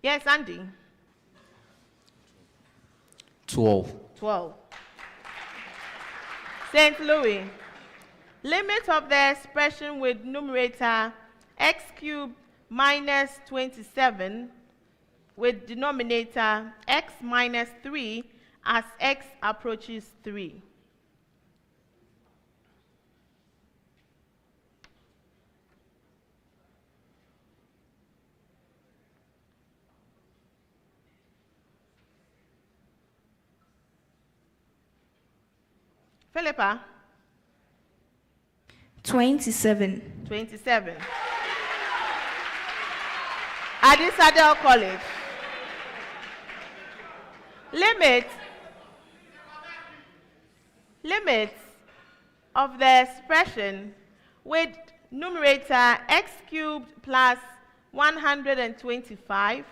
Yes, Andy. 12. 12. St. Louis. Limit of the expression with numerator x cubed minus 27 with denominator x minus 3 as x approaches 3. Philippa. 27. 27. Adisadel College. Limit of the expression with numerator x cubed plus 125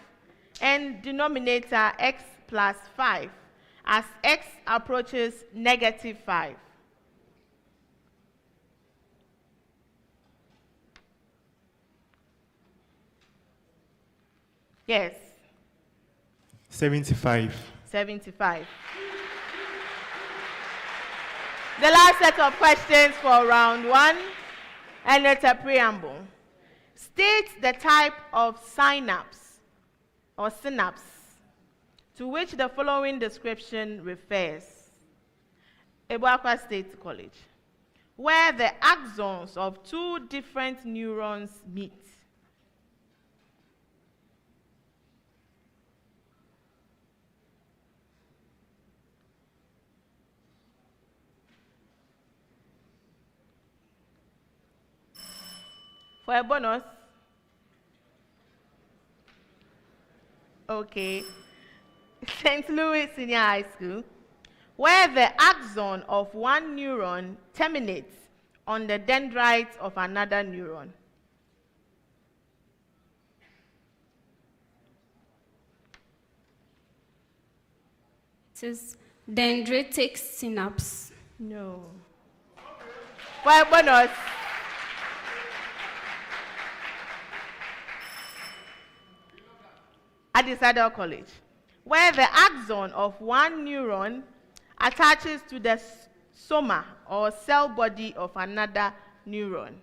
and denominator x plus 5 as x approaches negative 5. Yes. 75. 75. The last set of questions for round 1, and it's a preamble. State the type of synapse or synapse to which the following description refers. Abuakwa State College, where the axons of two different neurons meet. For a bonus? Okay. St. Louis Senior High School, where the axon of one neuron terminates on the dendrites of another neuron. It is dendritic synapse. No. For a bonus? Adisadel College, where the axon of one neuron attaches to the soma or cell body of another neuron.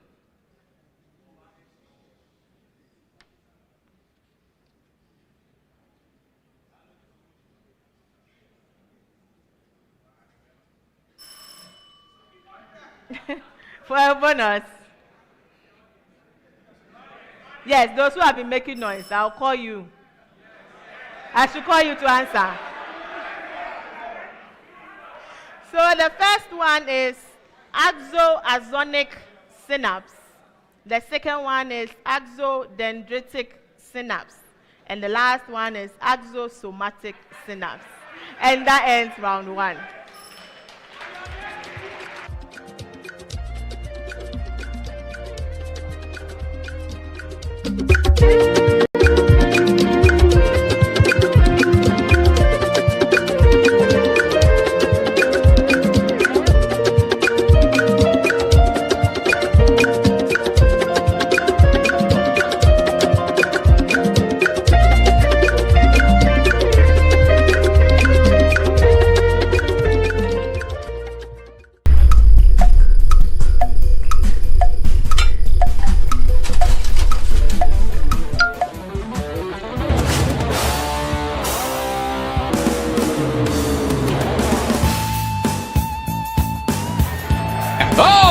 For a bonus? Yes, those who have been making noise, I'll call you. I should call you to answer. So the first one is axoazonic synapse. The second one is axodendritic synapse. And the last one is axosomatic synapse. And that ends round 1.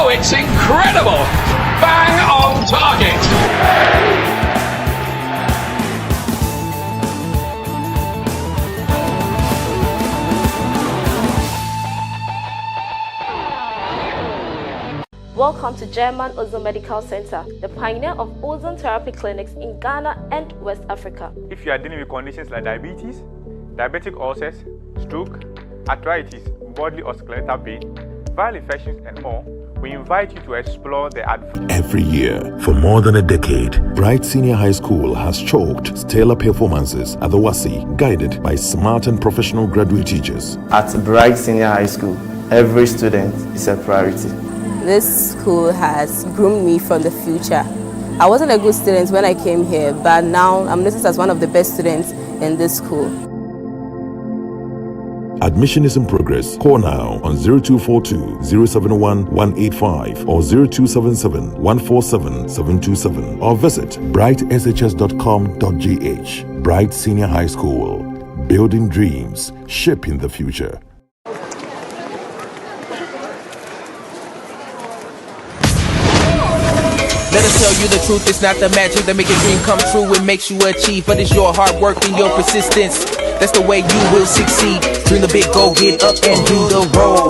It's incredible! Bang on target! Welcome to German Ozone Medical Center, the pioneer of ozone therapy clinics in Ghana and West Africa. If you are dealing with conditions like diabetes, diabetic ulcers, stroke, arthritis, bodily or skeletal pain, viral infections and more, we invite you to explore the advance. Every year, for more than a decade, Bright Senior High School has chalked stellar performances at the WASI, guided by smart and professional graduate teachers. At Bright Senior High School, every student is a priority. This school has groomed me for the future. I wasn't a good student when I came here, but now I'm noticed as one of the best students in this school. Admission is in progress. Call now on 0242 071 185 or 0277 147 727 or visit brightshs.com.gh. Bright Senior High School. Building dreams, shaping the future. Let us tell you the truth, it's not the magic that make a dream come true. It makes you achieve, but it's your hard work and your persistence. That's the way you will succeed. Dream the big goal, get up and do the road.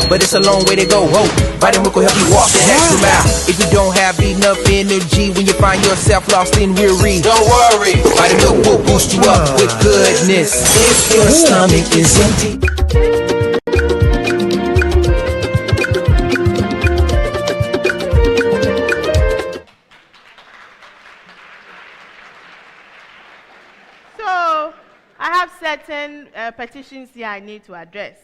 But it's a long way to go. Whoa, Vitamin Milk will help you walk the extra mile. If you don't have enough energy when you find yourself lost and weary, don't worry. Vitamin Milk will boost you up with goodness. If your stomach is empty. Certain petitions here I need to address.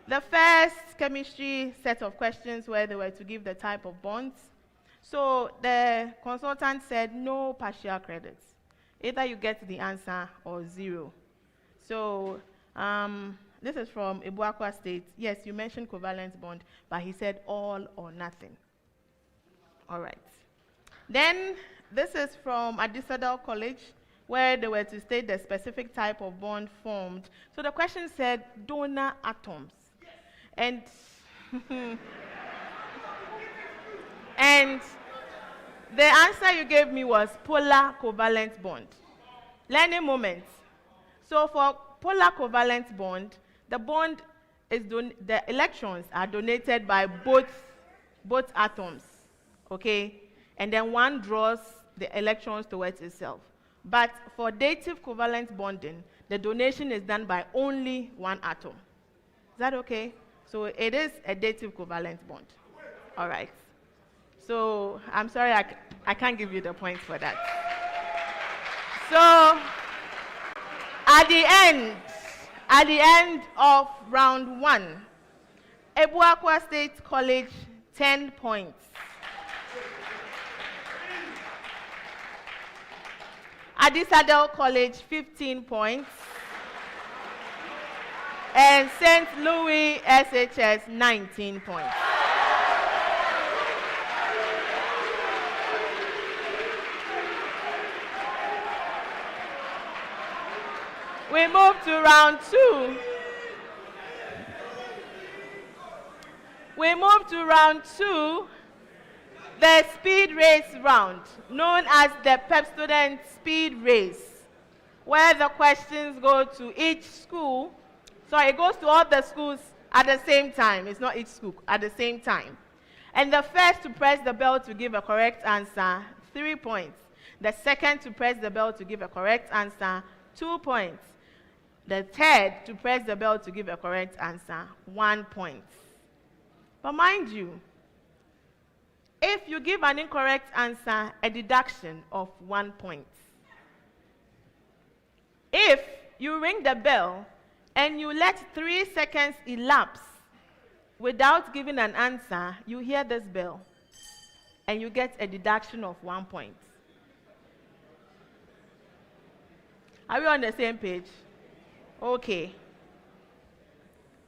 The first chemistry set of questions where they were to give the type of bonds. So the consultant said no partial credits. Either you get the answer or zero. So this is from Abuakwa State. Yes, you mentioned covalent bond, but he said all or nothing. All right. Then this is from Adisadel College, where they were to state the specific type of bond formed. So the question said donor atoms. And, and the answer you gave me was polar covalent bond. Learning moment. So for polar covalent bond, the bond is the electrons are donated by both atoms, okay? And then one draws the electrons towards itself. But for dative covalent bonding, the donation is done by only one atom. Is that okay? So it is a dative covalent bond. All right. So I'm sorry, I can't give you the points for that. So at the end of round 1, Abuakwa State College, 10 points. Adisadel College, 15 points. And St. Louis SHS, 19 points. We move to round 2. The speed race round, known as the Pepsodent Speed Race, where the questions go to each school. So it goes to all the schools at the same time. It's not each school, at the same time. And the first to press the bell to give a correct answer, 3 points. The second to press the bell to give a correct answer, 2 points. The third to press the bell to give a correct answer, 1 point. But mind you, if you give an incorrect answer, a deduction of 1 point. If you ring the bell and you let 3 seconds elapse without giving an answer, you hear this bell and you get a deduction of 1 point. Are we on the same page? Okay.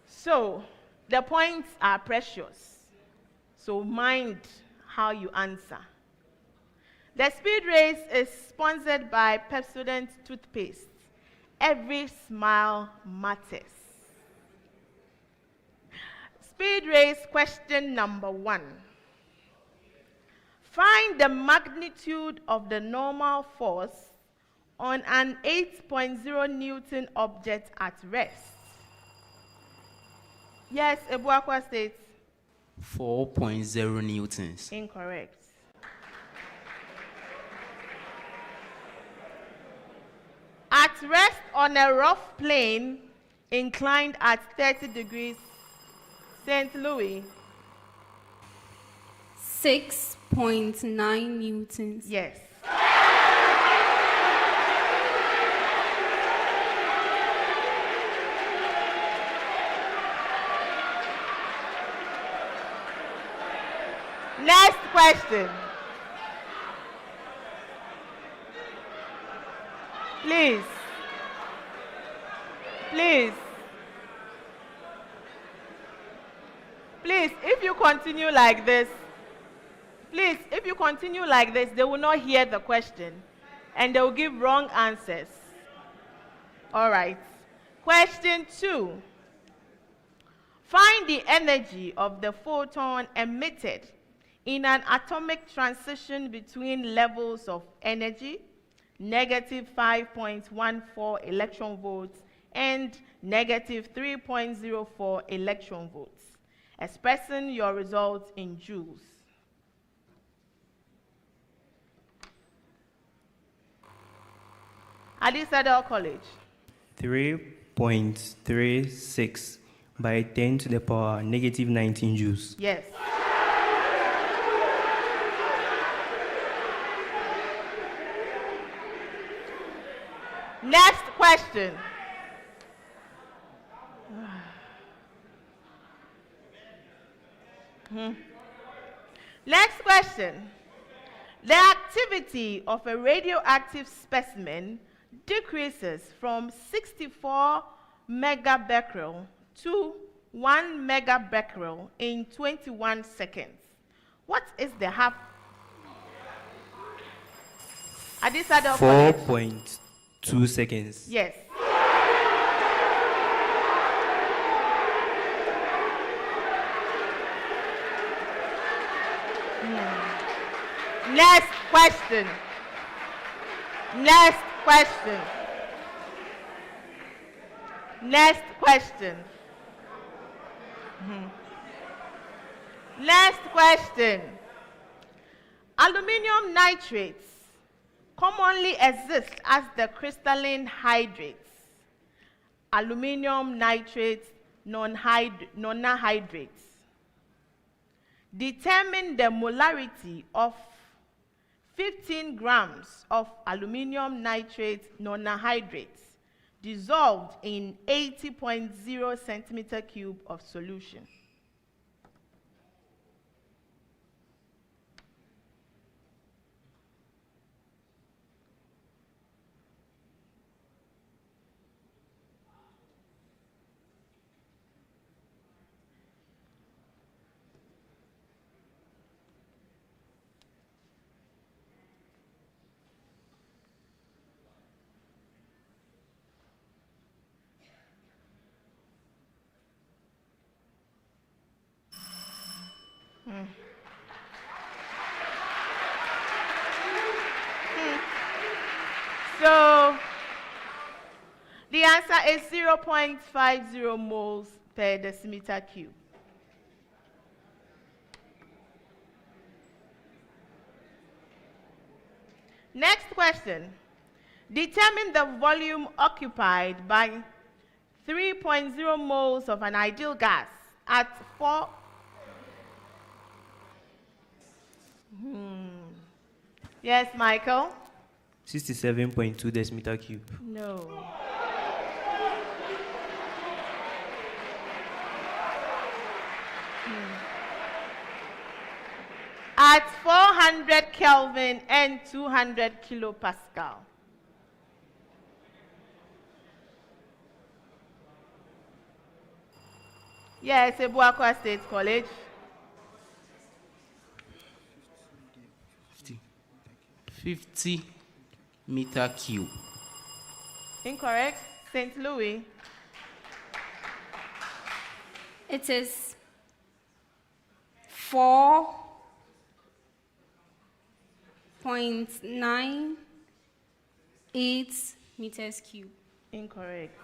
So the points are precious. So mind how you answer. The speed race is sponsored by Pepsodent toothpaste. Every smile matters. Speed race question number 1. Find the magnitude of the normal force on an 8.0 Newton object at rest. Yes, Abuakwa State. 4.0 newtons. Incorrect. At rest on a rough plane inclined at 30 degrees, St. Louis. 6.9 newtons. Yes. Next question. Please. Please. Please, if you continue like this, they will not hear the question and they will give wrong answers. All right. Question 2. Find the energy of the photon emitted in an atomic transition between levels of energy, negative 5.14 electron volts and negative 3.04 electron volts, expressing your results in joules. Adisadel College. 3.36 by 10 to the power negative 19 joules. Yes. Next question. Next question. The activity of a radioactive specimen decreases from 64 megabecquerel to 1 megabecquerel in 21 seconds. What is the half? Adisadel College. 4.2 seconds. Yes. Next question. Next question. Next question. Next question. Aluminium nitrates commonly exist as the crystalline hydrates. Aluminium nitrates, non-hydrates. Determine the molarity of 15 grams of aluminium nitrate non-hydrates dissolved in 80.0 centimeter cube of solution. So the answer is 0.50 moles per decimeter cube. Next question. Determine the volume occupied by 3.0 moles of an ideal gas at 4. Yes, Michael? 67.2 decimeter cube. No. At 400 Kelvin and 200 kilopascal. Yes, Abuakwa State College. 50 meter cube. Incorrect. St. Louis. It is 4.98 meters cube. Incorrect.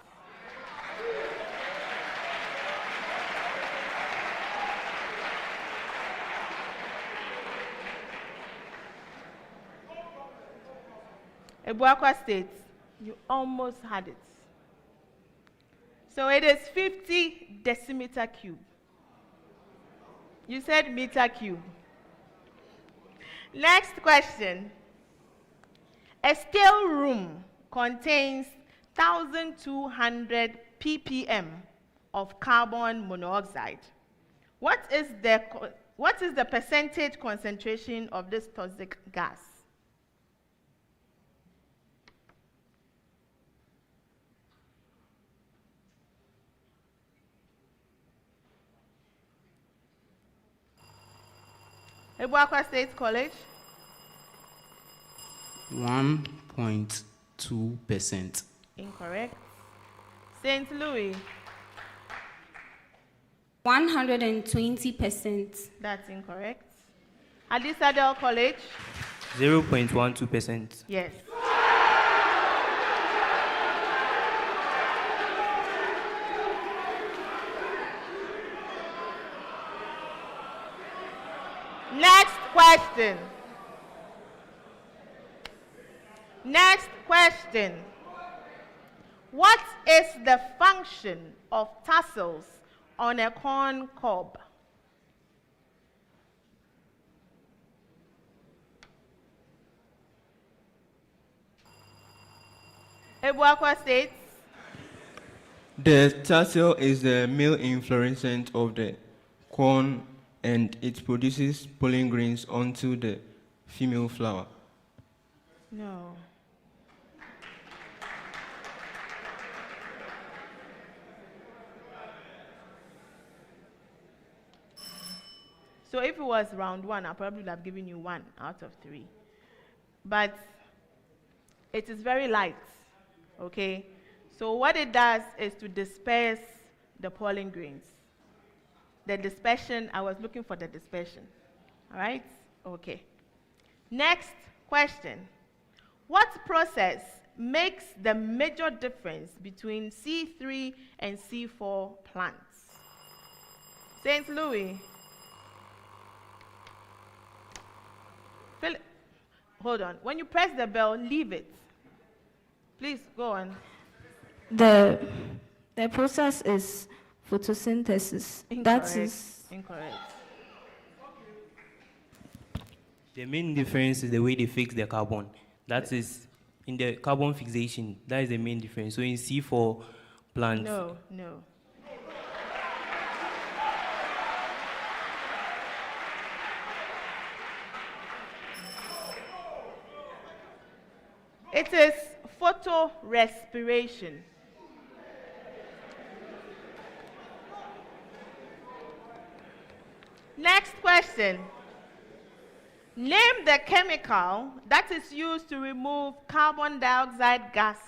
Abuakwa State, you almost had it. So it is 50 decimeter cube. You said meter cube. Next question. A stale room contains 1,200 ppm of carbon monoxide. What is the percentage concentration of this toxic gas? Abuakwa State College. 1.2%. Incorrect. St. Louis. 120%. That's incorrect. Adisadel College. 0.12%. Yes. Next question. Next question. What is the function of tassels on a corn cob? Abuakwa State. The tassel is the male inflorescence of the corn and it produces pollen grains onto the female flower. No. So if it was round one, I probably would have given you 1 out of 3. But it is very light, okay? So what it does is to disperse the pollen grains. The dispersion, I was looking for the dispersion. All right? Okay. Next question. What process makes the major difference between C3 and C4 plants? St. Louis. Hold on. When you press the bell, leave it. Please go on. The process is photosynthesis. Incorrect. That is incorrect. The main difference is the way they fix the carbon. That is, in the carbon fixation, that is the main difference. So in C4 plants. No. It is photorespiration. Next question. Name the chemical that is used to remove carbon dioxide gas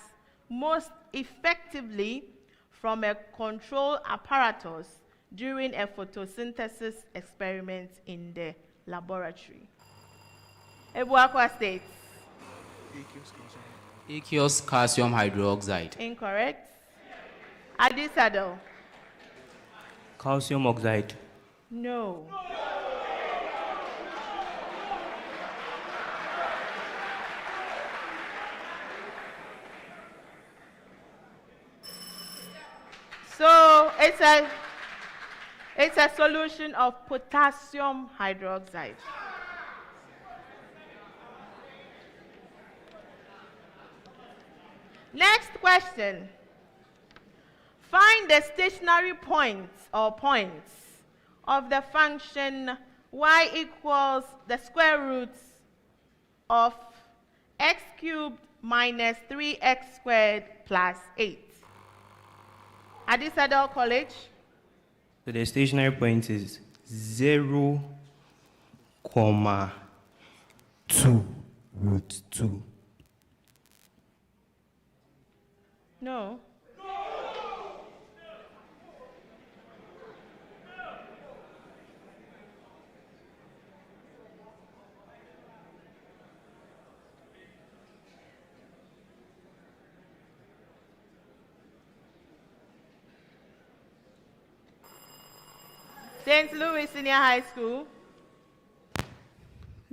most effectively from a control apparatus during a photosynthesis experiment in the laboratory. Abuakwa State. Aqueous calcium hydroxide. Incorrect. Adisadel. Calcium oxide. No. So it's a solution of potassium hydroxide. Next question. Find the stationary points or points of the function y equals the square root of x cubed minus 3x squared plus 8. Adisadel College. So the stationary point is 0.2 root 2. No. St. Louis Senior High School.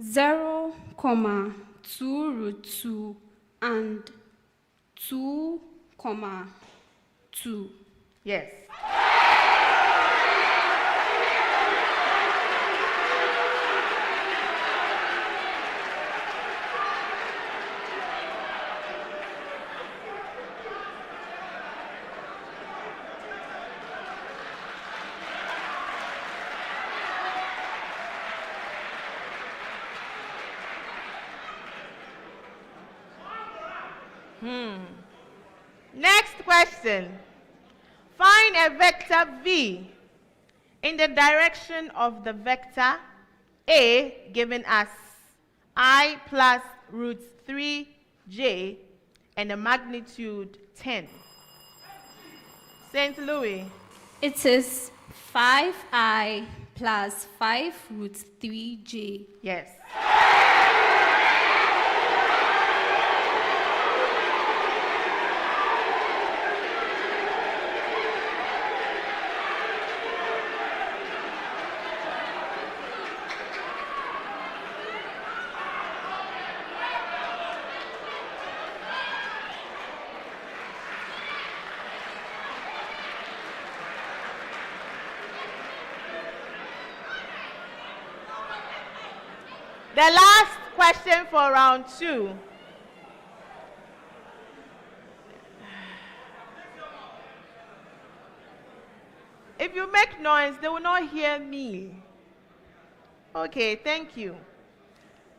0.2 root 2 and 2.2. Yes. Next question. Find a vector v in the direction of the vector a given as I plus root 3j and the magnitude 10. St. Louis. It is 5I plus 5 root 3j. Yes. The last question for round 2. If you make noise, they will not hear me. Okay, thank you.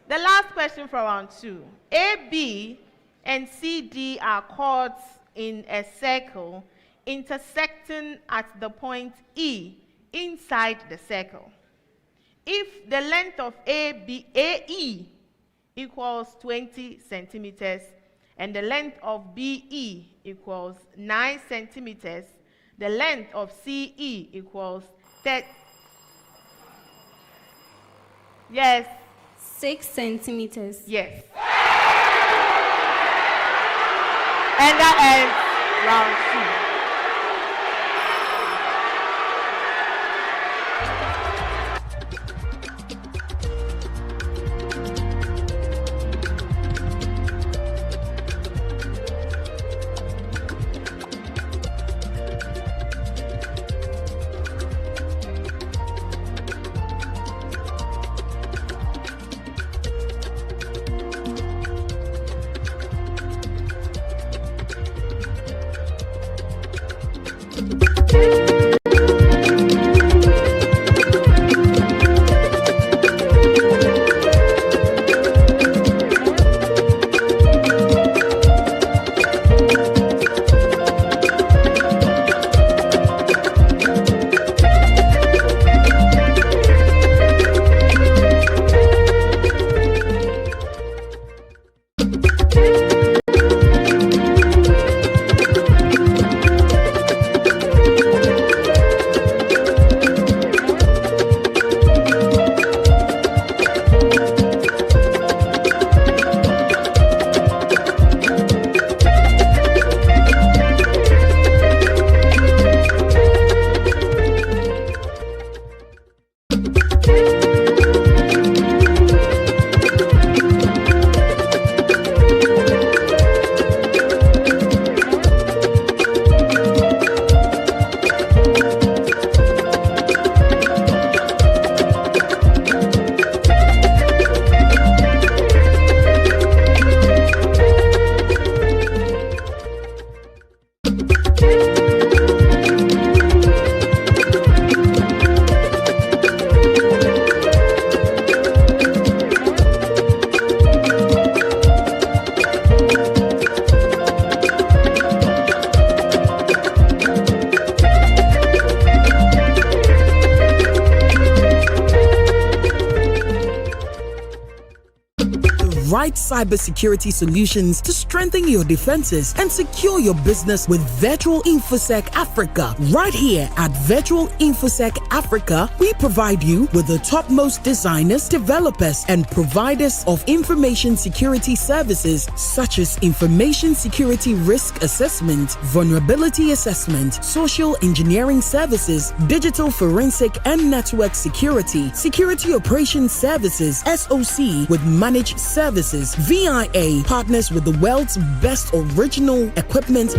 The last question for round 2. AB and CD are chords in a circle intersecting at the point E inside the circle. If the length of AE equals 20 centimeters and the length of BE equals 9 centimeters, the length of CE equals 30. Yes. 6 centimeters. Yes. And that ends round 2. right cybersecurity solutions to strengthen your defenses and secure your business with Virtual InfoSec Africa. Right here at Virtual InfoSec Africa, we provide you with the topmost designers, developers, and providers of information security services such as information security risk assessment, vulnerability assessment, social engineering services, digital forensic and network security, security operations services, SOC with managed services. VIA partners with the world's best original equipment.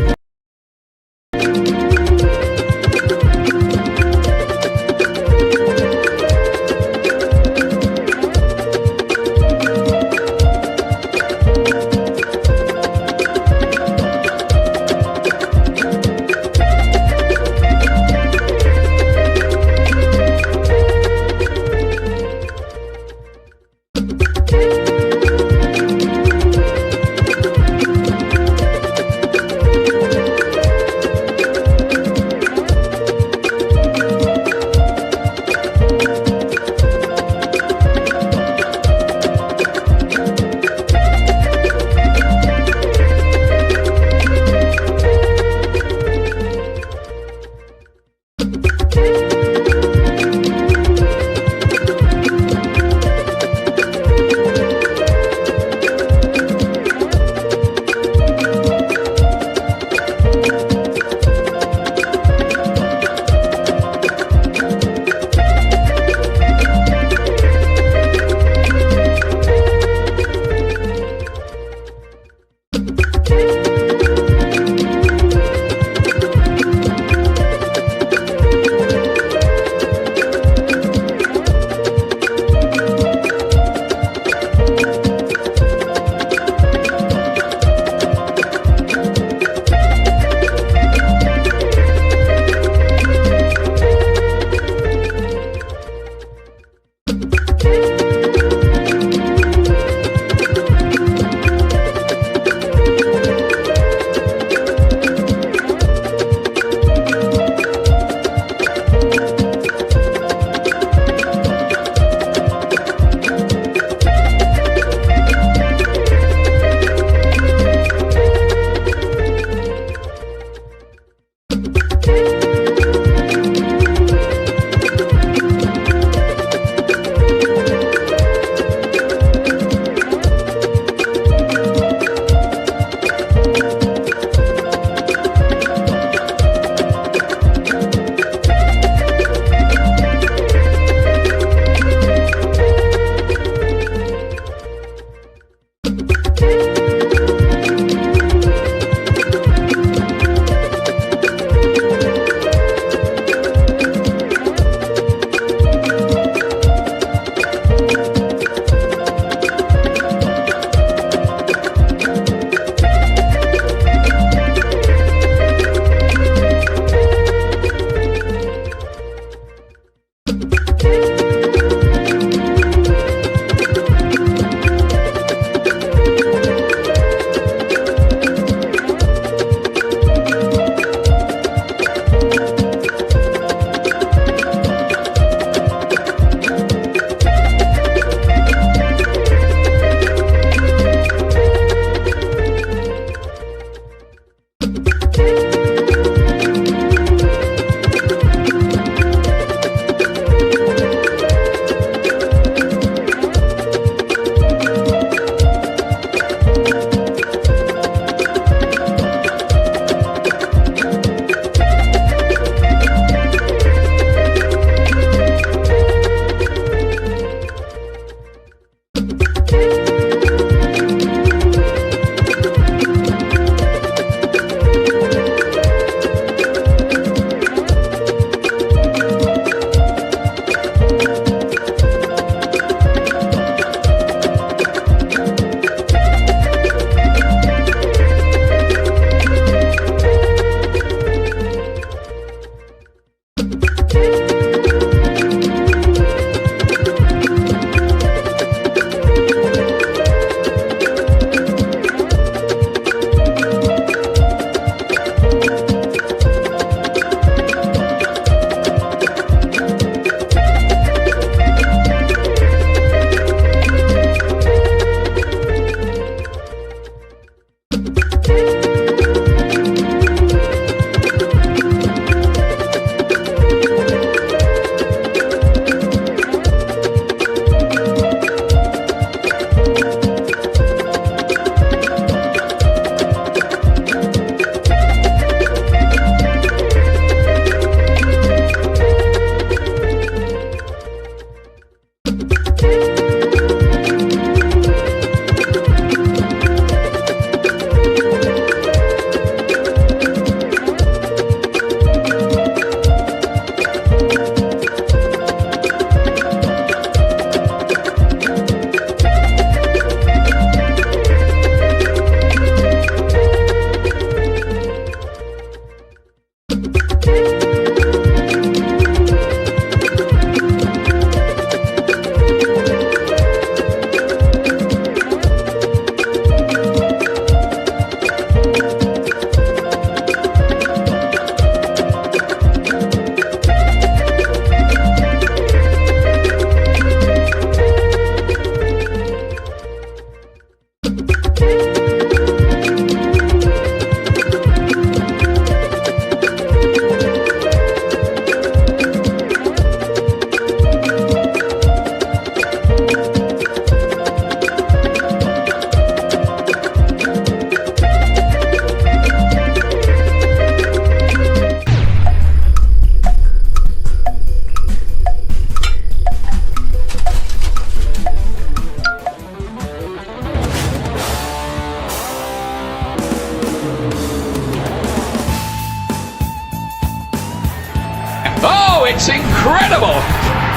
incredible.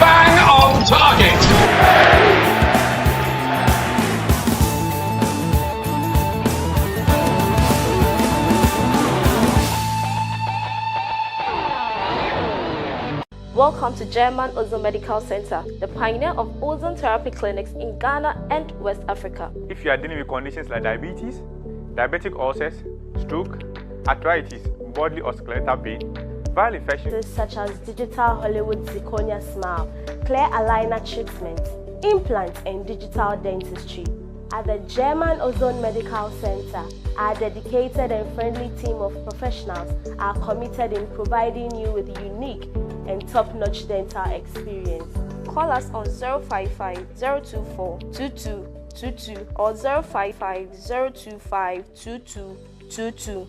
Bang on target. Welcome to German Ozone Medical Center, the pioneer of ozone therapy clinics in Ghana and West Africa. If you are dealing with conditions like diabetes, diabetic ulcers, stroke, arthritis, bodily or skeletal pain, viral infections such as digital Hollywood zirconia smile, clear aligner treatment, implants, and digital dentistry. At the German Ozone Medical Center, our dedicated and friendly team of professionals are committed in providing you with unique and top-notch dental experience. Call us on 055-024-2222 or 055-025-2222.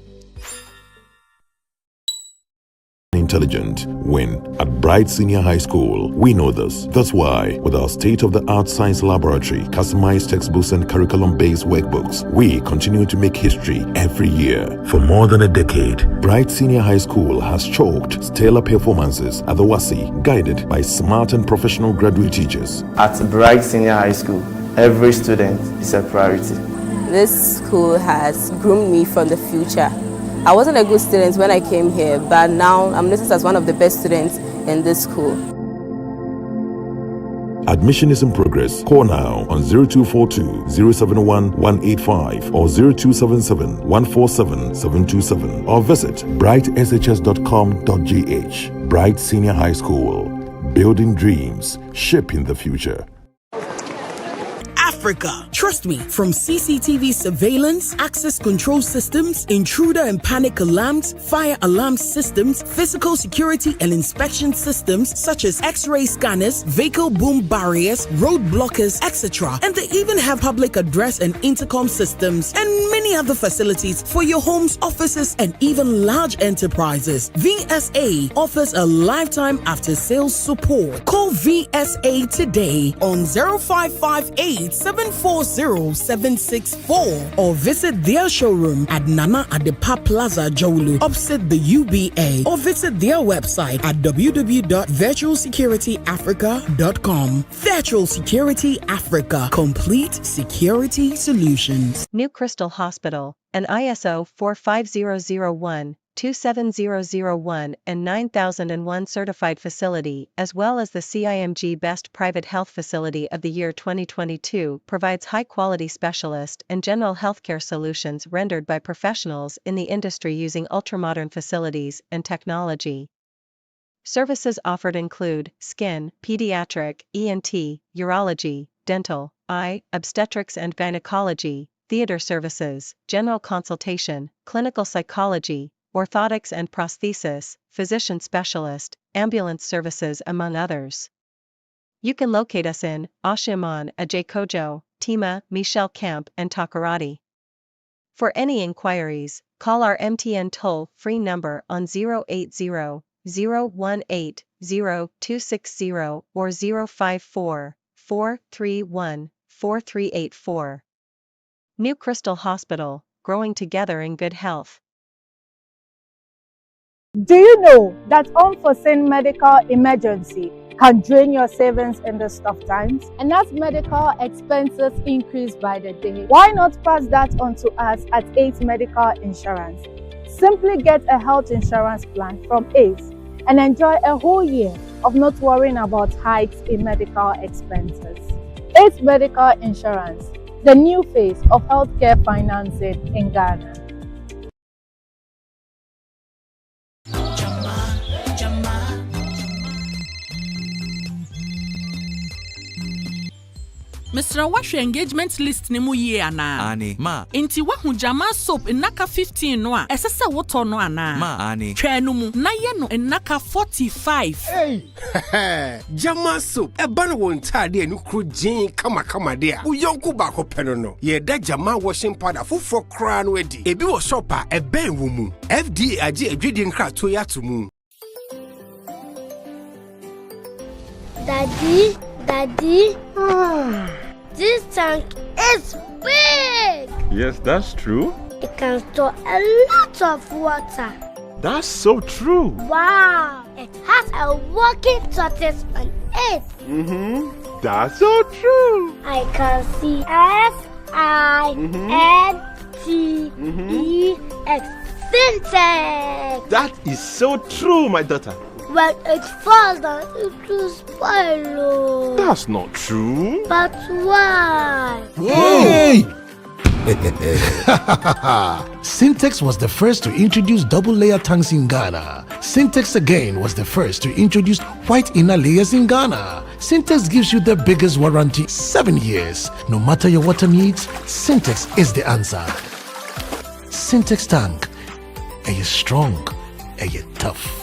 Intelligent win at Bright Senior High School. We know this. That's why, with our state-of-the-art science laboratory, customized textbooks and curriculum-based workbooks, we continue to make history every year. For more than a decade, Bright Senior High School has chalked stellar performances at the WASI, guided by smart and professional graduate teachers. At Bright Senior High School, every student is a priority. This school has groomed me for the future. I wasn't a good student when I came here, but now I'm listed as one of the best students in this school. Admission is in progress. Call now on 0242 071 185 or 0277 147 727 or visit brightshs.com.gh. Bright Senior High School. Building dreams, shaping the future. Africa. Trust me, from CCTV surveillance, access control systems, intruder and panic alarms, fire alarm systems, physical security and inspection systems such as X-ray scanners, vehicle boom barriers, road blockers, etc. And they even have public address and intercom systems and many other facilities for your homes, offices, and even large enterprises. VSA offers a lifetime after-sales support. Call VSA today on 0558 740-764 or visit their showroom at Nana Adepa Plaza, Jolu, opposite the UBA, or visit their website at www.virtualsecurityafrica.com. Virtual Security Africa, complete security solutions. New Crystal Hospital, an ISO 45001, 27001 and 9001 certified facility, as well as the CIMG Best Private Health Facility of the Year 2022, provides high-quality specialist and general healthcare solutions rendered by professionals in the industry using ultramodern facilities and technology. Services offered include skin, pediatric, ENT, urology, dental, eye, obstetrics and gynecology, theater services, general consultation, clinical psychology, orthotics and prosthesis, physician specialist, ambulance services, among others. You can locate us in Oshiman, Ajekojo, Tima, Michelle Camp, and Takoradi. For any inquiries, call our MTN toll-free number on 080-018-0260 or 054-431-4384. New Crystal Hospital, growing together in good health. Do you know that unforeseen medical emergency can drain your savings in these tough times? And as medical expenses increase by the day, why not pass that on to us at ACE Medical Insurance? Simply get a health insurance plan from ACE and enjoy a whole year of not worrying about hikes in medical expenses. ACE Medical Insurance, the new face of healthcare financing in Ghana. Mr. Wash engagement list ni mu ye ana. Ani ma. Inti wahu jama soap naka 15 no a. Esese woto no ana. Ma ani. Twenu mu na ye no naka 45. Hey. Jama soap e ban won tade anu krojin kama de a. Uyonku ba ko peno no. Ye da jama washing powder foforo kra no edi. Ebi wo shop a e ben wo mu. FDA age adwedi nkra to ya to mu. Daddy, this tank is big. Yes, that's true. It can store a lot of water. That's so true. Wow. it has a working tortoise on it. That's so true. I can see SINTEX. Syntax. That is so true, my daughter. When it falls down, it will spoil. That's not true. But why? Hey! Syntax was the first to introduce double layer tanks in Ghana. Syntax again was the first to introduce white inner layers in Ghana. Syntax gives you the biggest warranty, 7 years. No matter your water needs, Syntax is the answer. Syntax tank. Are you strong? Are you tough?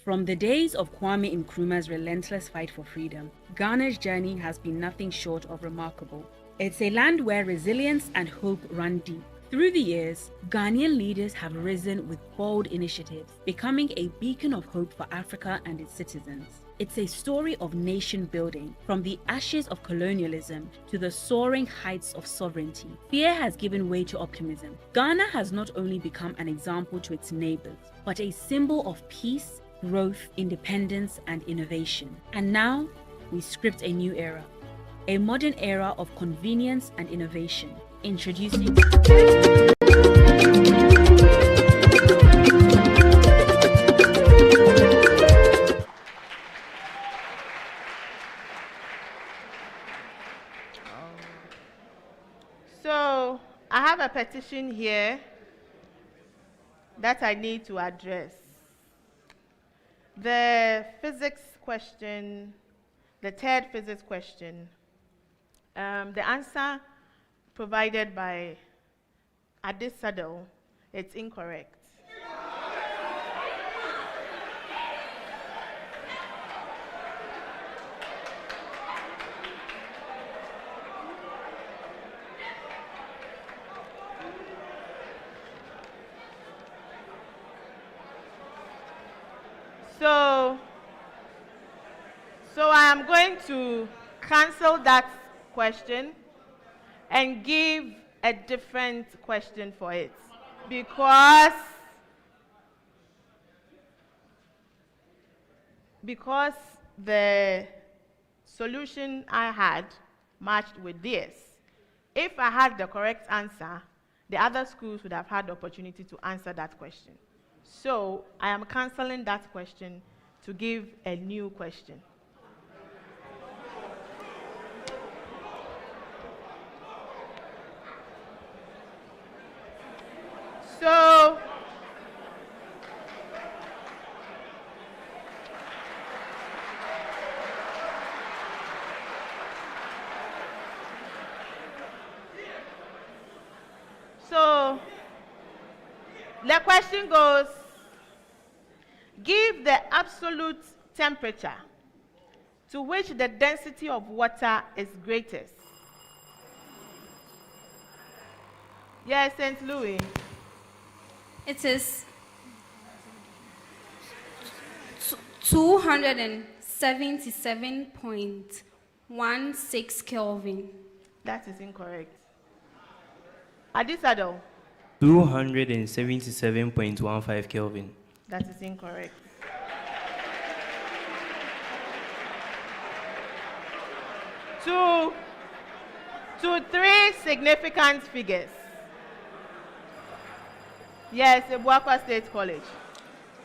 From the days of Kwame Nkrumah's relentless fight for freedom, Ghana's journey has been nothing short of remarkable. It's a land where resilience and hope run deep. Through the years, Ghanaian leaders have risen with bold initiatives, becoming a beacon of hope for Africa and its citizens. It's a story of nation building, from the ashes of colonialism to the soaring heights of sovereignty. Fear has given way to optimism. Ghana has not only become an example to its neighbors, but a symbol of peace, growth, independence, and innovation. And now, we script a new era. A modern era of convenience and innovation. Introducing... So, I have a petition here that I need to address. The physics question, the third physics question, the answer provided by Adisadel, it's incorrect. So I am going to cancel that question and give a different question for it, because the solution I had matched with this. If I had the correct answer, the other schools would have had the opportunity to answer that question. So I am canceling that question to give a new question. So the question goes, give the absolute temperature to which the density of water is greatest. Yes, St. Louis. It is 277.16 Kelvin. That is incorrect. Adisadel. 277.15 Kelvin. That is incorrect. To three significant figures. Yes, Abuakwa State College.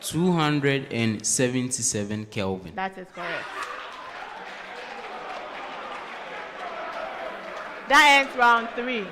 277 Kelvin. That is correct. That ends round 3.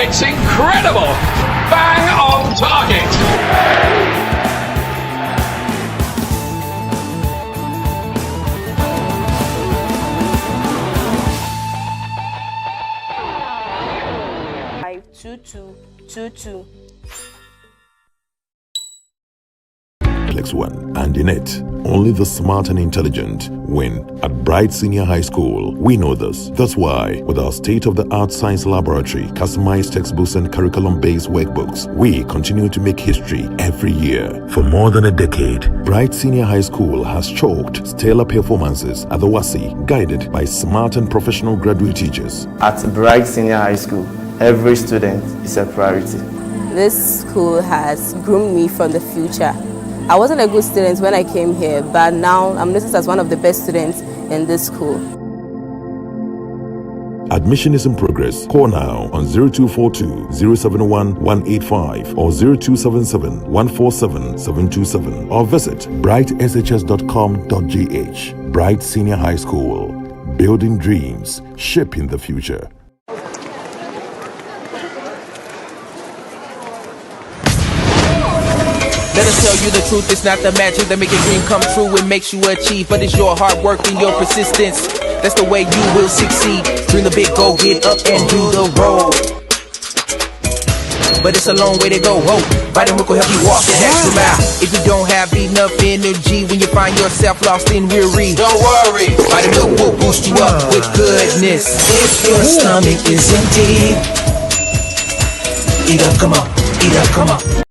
It's incredible! Bang on target! One, and in it, only the smart and intelligent win. At Bright Senior High School, we know this. That's why, with our state-of-the-art science laboratory, customized textbooks and curriculum-based workbooks, we continue to make history every year. For more than a decade, Bright Senior High School has chalked stellar performances at the WASI, guided by smart and professional graduate teachers. At Bright Senior High School, every student is a priority. This school has groomed me for the future. I wasn't a good student when I came here, but now I'm noticed as one of the best students in this school. Admission is in progress. Call now on 0242 071 185 or 0277 147 727 or visit brightshs.com.gh. Bright Senior High School. Building dreams, shaping the future. Let us tell you the truth, it's not the magic that make your dream come true and makes you achieve, but it's your hard work and your persistence. That's the way you will succeed. Dream the big, go get up and do the road. but it's a long way to go. Whoa, vitamin will help you walk the extra mile. If you don't have enough energy when you find yourself lost and weary, don't worry, vitamin will boost you up with goodness. If your stomach is empty, eat up, come on, eat up, come on.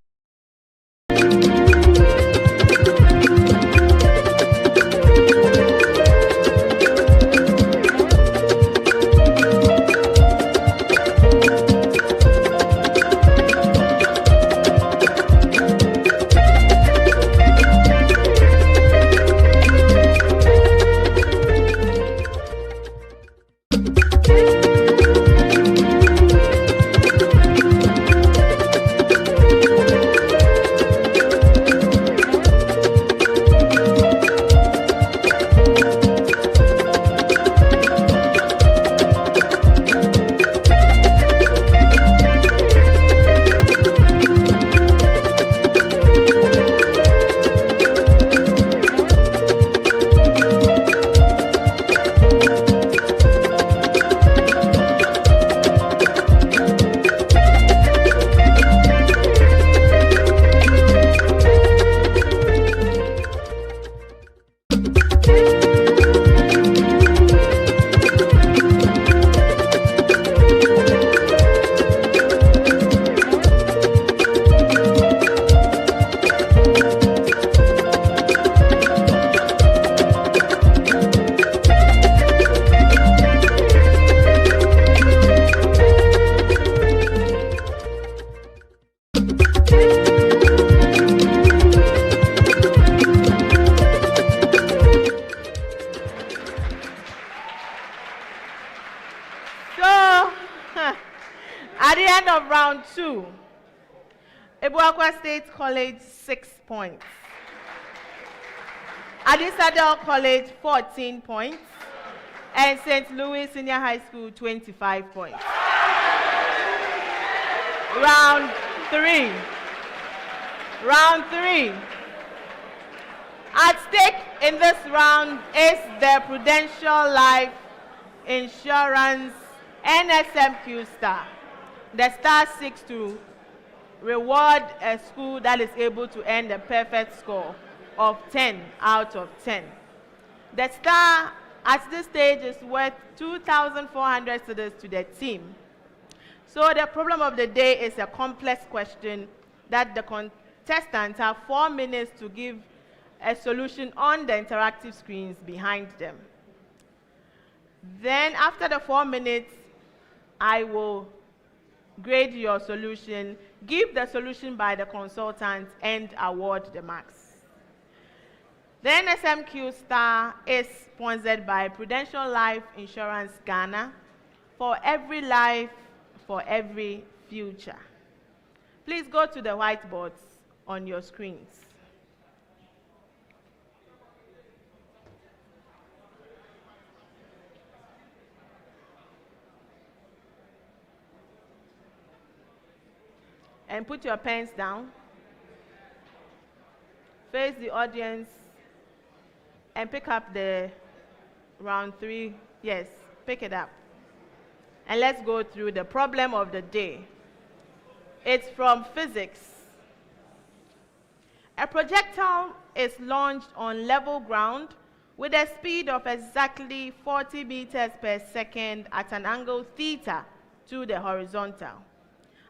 At the end of round 2, Abuakwa State College 6 points. Adisadel College 14 points. And St. Louis Senior High School 25 points. Round 3. Round 3. At stake in this round is the Prudential Life Insurance NSMQ Star. The Star seeks to reward a school that is able to earn the perfect score of 10 out of 10. The Star at this stage is worth 2,400 cedis to the team. So the problem of the day is a complex question that the contestants have 4 minutes to give a solution on the interactive screens behind them. Then after the 4 minutes, I will grade your solution, give the solution by the consultant, and award the marks. The NSMQ Star is sponsored by Prudential Life Insurance Ghana. For every life, for every future. Please go to the whiteboards on your screens. And put your pens down. Face the audience and pick up the round 3. Yes, pick it up. And let's go through the problem of the day. It's from physics. A projectile is launched on level ground with a speed of exactly 40 meters per second at an angle theta to the horizontal.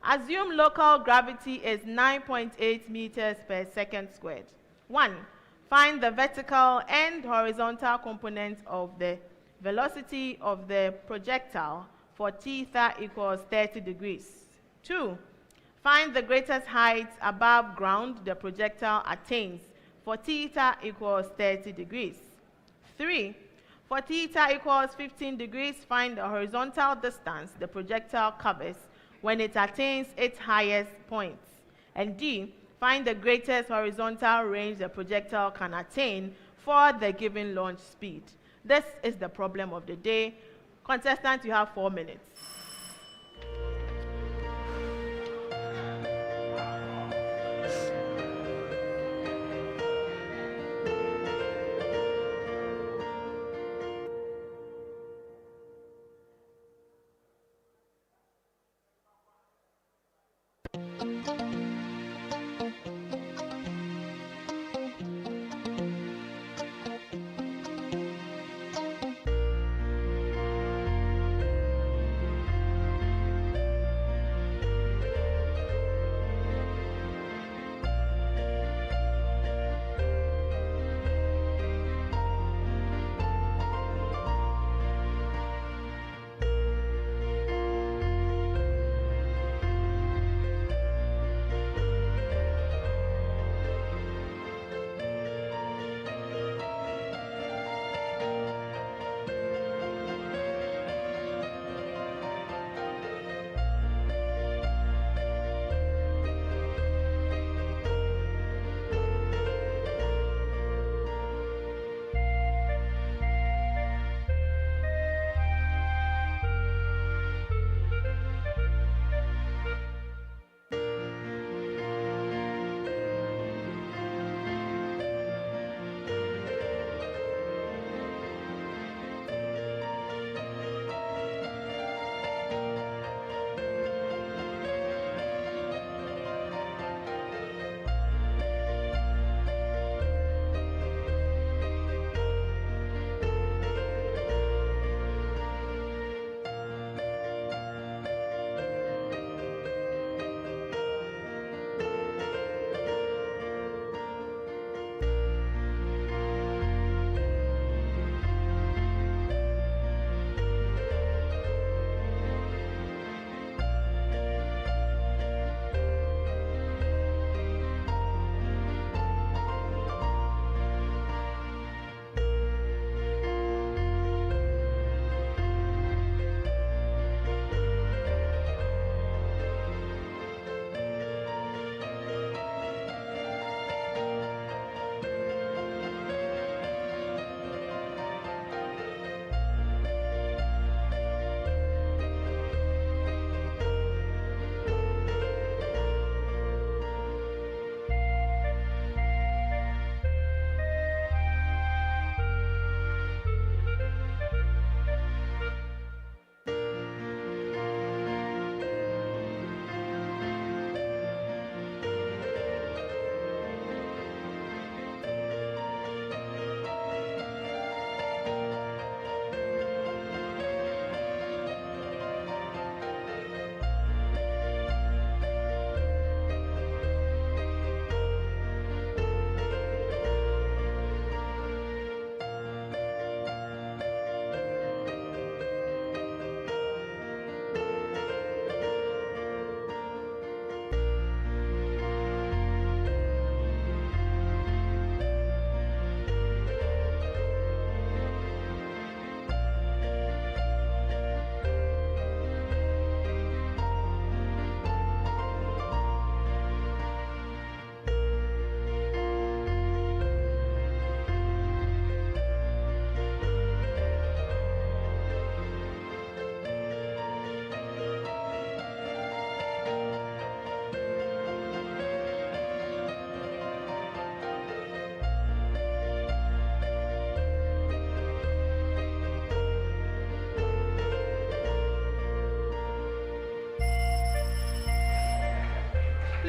Assume local gravity is 9.8 meters per second squared. 1. Find the vertical and horizontal components of the velocity of the projectile for theta equals 30 degrees. 2. Find the greatest height above ground the projectile attains for theta equals 30 degrees. 3. For theta equals 15 degrees, find the horizontal distance the projectile covers when it attains its highest points. And D, find the greatest horizontal range the projectile can attain for the given launch speed. This is the problem of the day. Contestants, you have 4 minutes.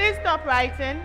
Please stop writing.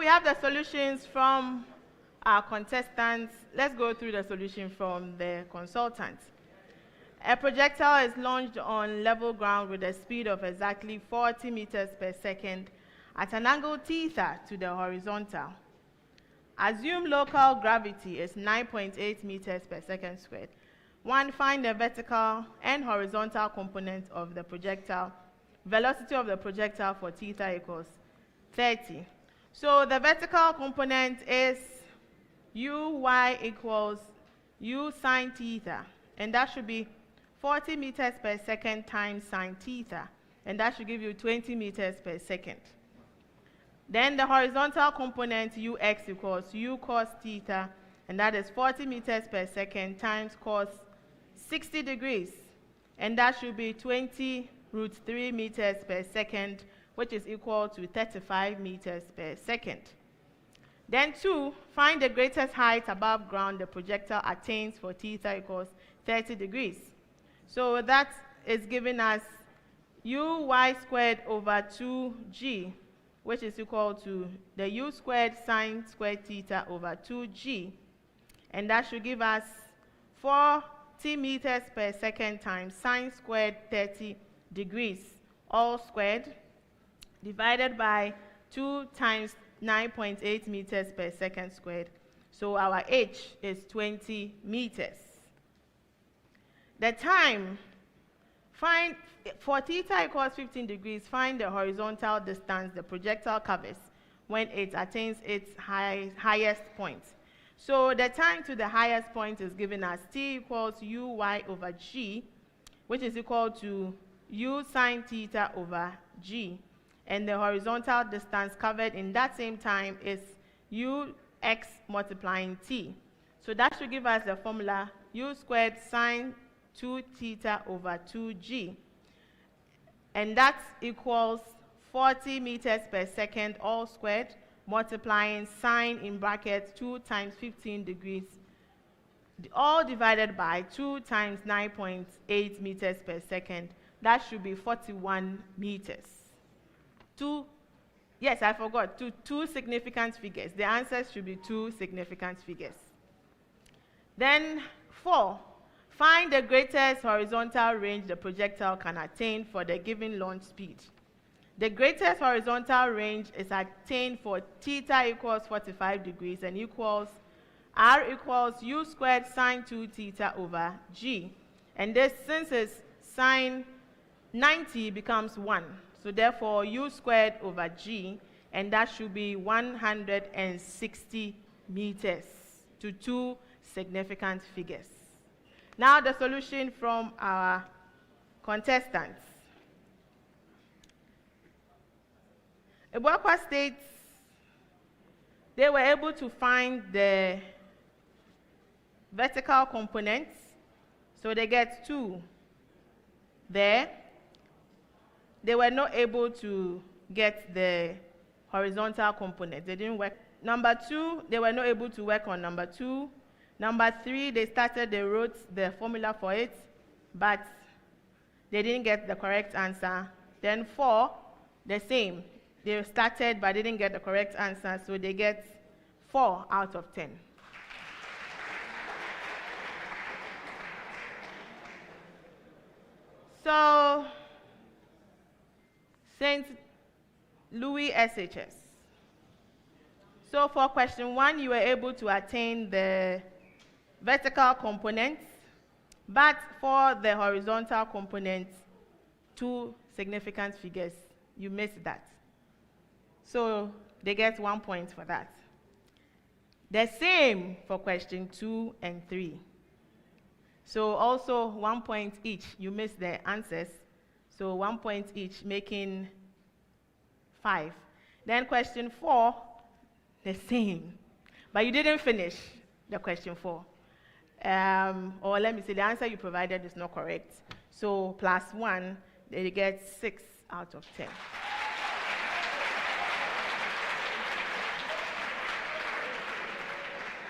we have the solutions from our contestants. Let's go through the solution from the consultant. A projectile is launched on level ground with a speed of exactly 40 meters per second at an angle theta to the horizontal. Assume local gravity is 9.8 meters per second squared. 1. Find the vertical and horizontal component of the projectile. Velocity of the projectile for theta equals 30. So the vertical component is uy equals u sine theta, and that should be 40 meters per second times sine theta, and that should give you 20 meters per second. Then the horizontal component ux equals u cos theta, and that is 40 meters per second times cos 60 degrees, and that should be 20 root 3 meters per second, which is equal to 35 meters per second. Then 2, find the greatest height above ground the projectile attains for theta equals 30 degrees. So that is giving us uy squared over 2g, which is equal to the u squared sine squared theta over 2g. And that should give us 40 meters per second times sine squared 30 degrees, all squared, divided by 2 times 9.8 meters per second squared. So our h is 20 meters. The time, find for theta equals 15 degrees, find the horizontal distance the projectile covers when it attains its highest point. So the time to the highest point is given as t equals uy over g, which is equal to u sine theta over g. And the horizontal distance covered in that same time is ux multiplying t. So that should give us the formula u squared sine 2 theta over 2g. And that equals 40 meters per second all squared, multiplying sine in brackets 2 times 15 degrees, all divided by 2 times 9.8 meters per second. That should be 41 meters. Yes, I forgot, two significant figures. The answers should be 2 significant figures. Then 4, find the greatest horizontal range the projectile can attain for the given launch speed. The greatest horizontal range is attained for theta equals 45 degrees and equals r equals u squared sine 2 theta over g. And this, since it's sine 90, becomes 1. So therefore, u squared over g, and that should be 160 meters to 2 significant figures. Now the solution from our contestants. Abuakwa states they were able to find the vertical components, so they get 2 there. They were not able to get the horizontal component. They didn't work. Number 2, they were not able to work on number 2. Number 3, they wrote the formula for it, but they didn't get the correct answer. Then 4, the same. They started but didn't get the correct answer, so they get 4 out of 10. So, St. Louis SHS. So for question 1, you were able to attain the vertical components, but for the horizontal components, 2 significant figures, you missed that. So they get 1 point for that. The same for question 2 and 3. So also 1 point each, you missed the answers. So 1 point each, making 5. Then question 4, the same. But you didn't finish the question 4. Or let me say, the answer you provided is not correct. So plus 1, they get 6 out of 10.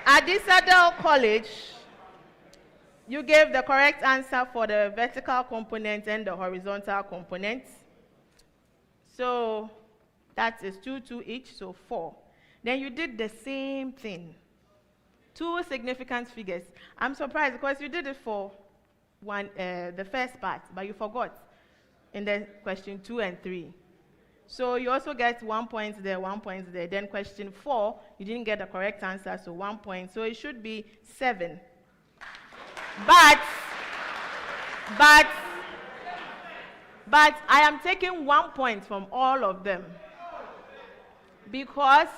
Adisadel College, you gave the correct answer for the vertical component and the horizontal component. So that is 2 each, so 4. Then you did the same thing. 2 significant figures. I'm surprised because you did it for the first part, but you forgot in the question 2 and 3. So you also get 1 point there, 1 point there. Then question 4, you didn't get the correct answer, so 1 point. So it should be 7. But I am taking 1 point from all of them because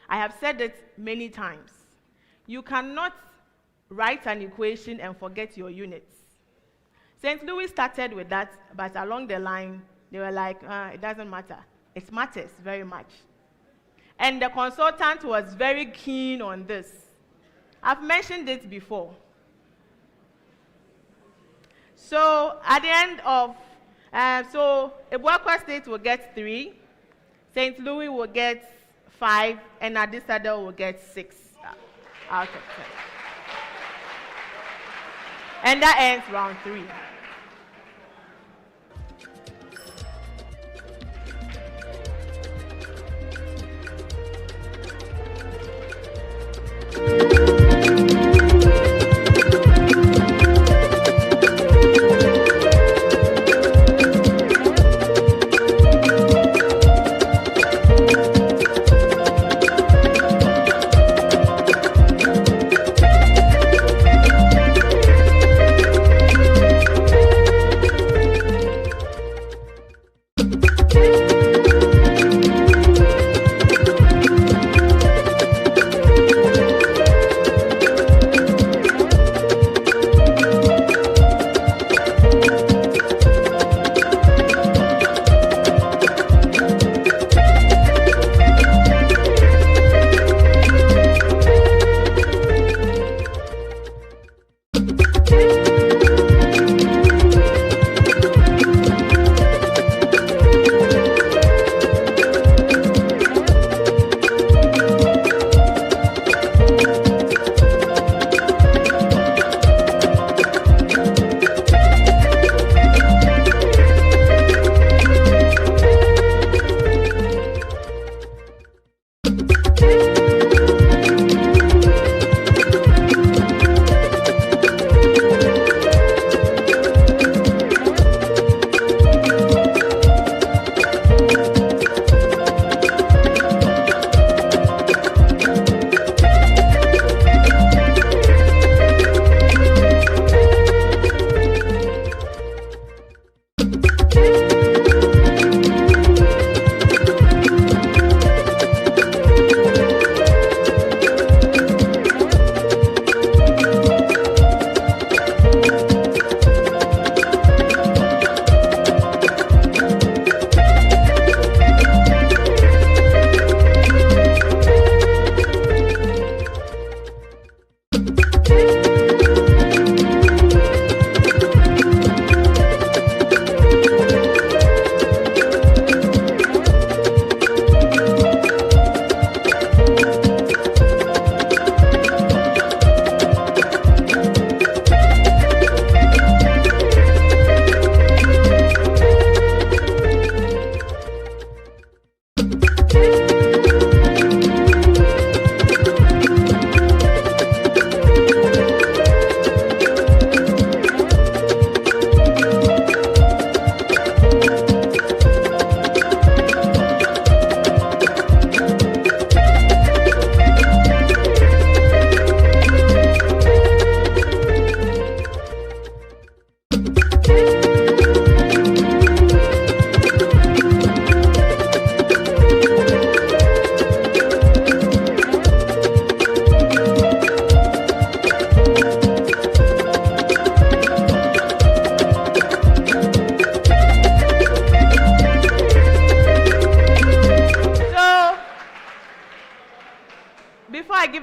I have said it many times. You cannot write an equation and forget your units. St. Louis started with that, but along the line, they were like, it doesn't matter. It matters very much. And the consultant was very keen on this. I've mentioned it before. So at the end of, Abuakwa State will get 3, St. Louis will get 5, and Adisadel will get 6 out of 10. And that ends round 3.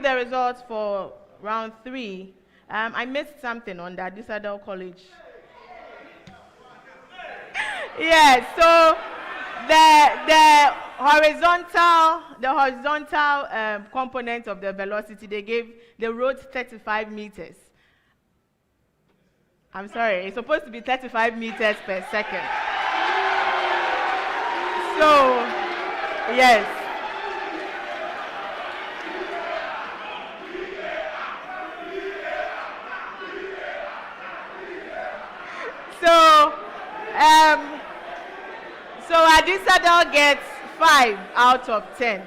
the results for round 3, I missed something on the Adisadel College. Yes, so the horizontal component of the velocity, they wrote 35 meters. I'm sorry, it's supposed to be 35 meters per second. So, yes. Adisadel gets 5 out of 10.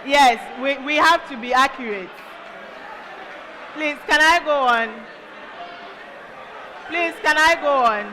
Yes, we have to be accurate. Please, can I go on? Please, can I go on?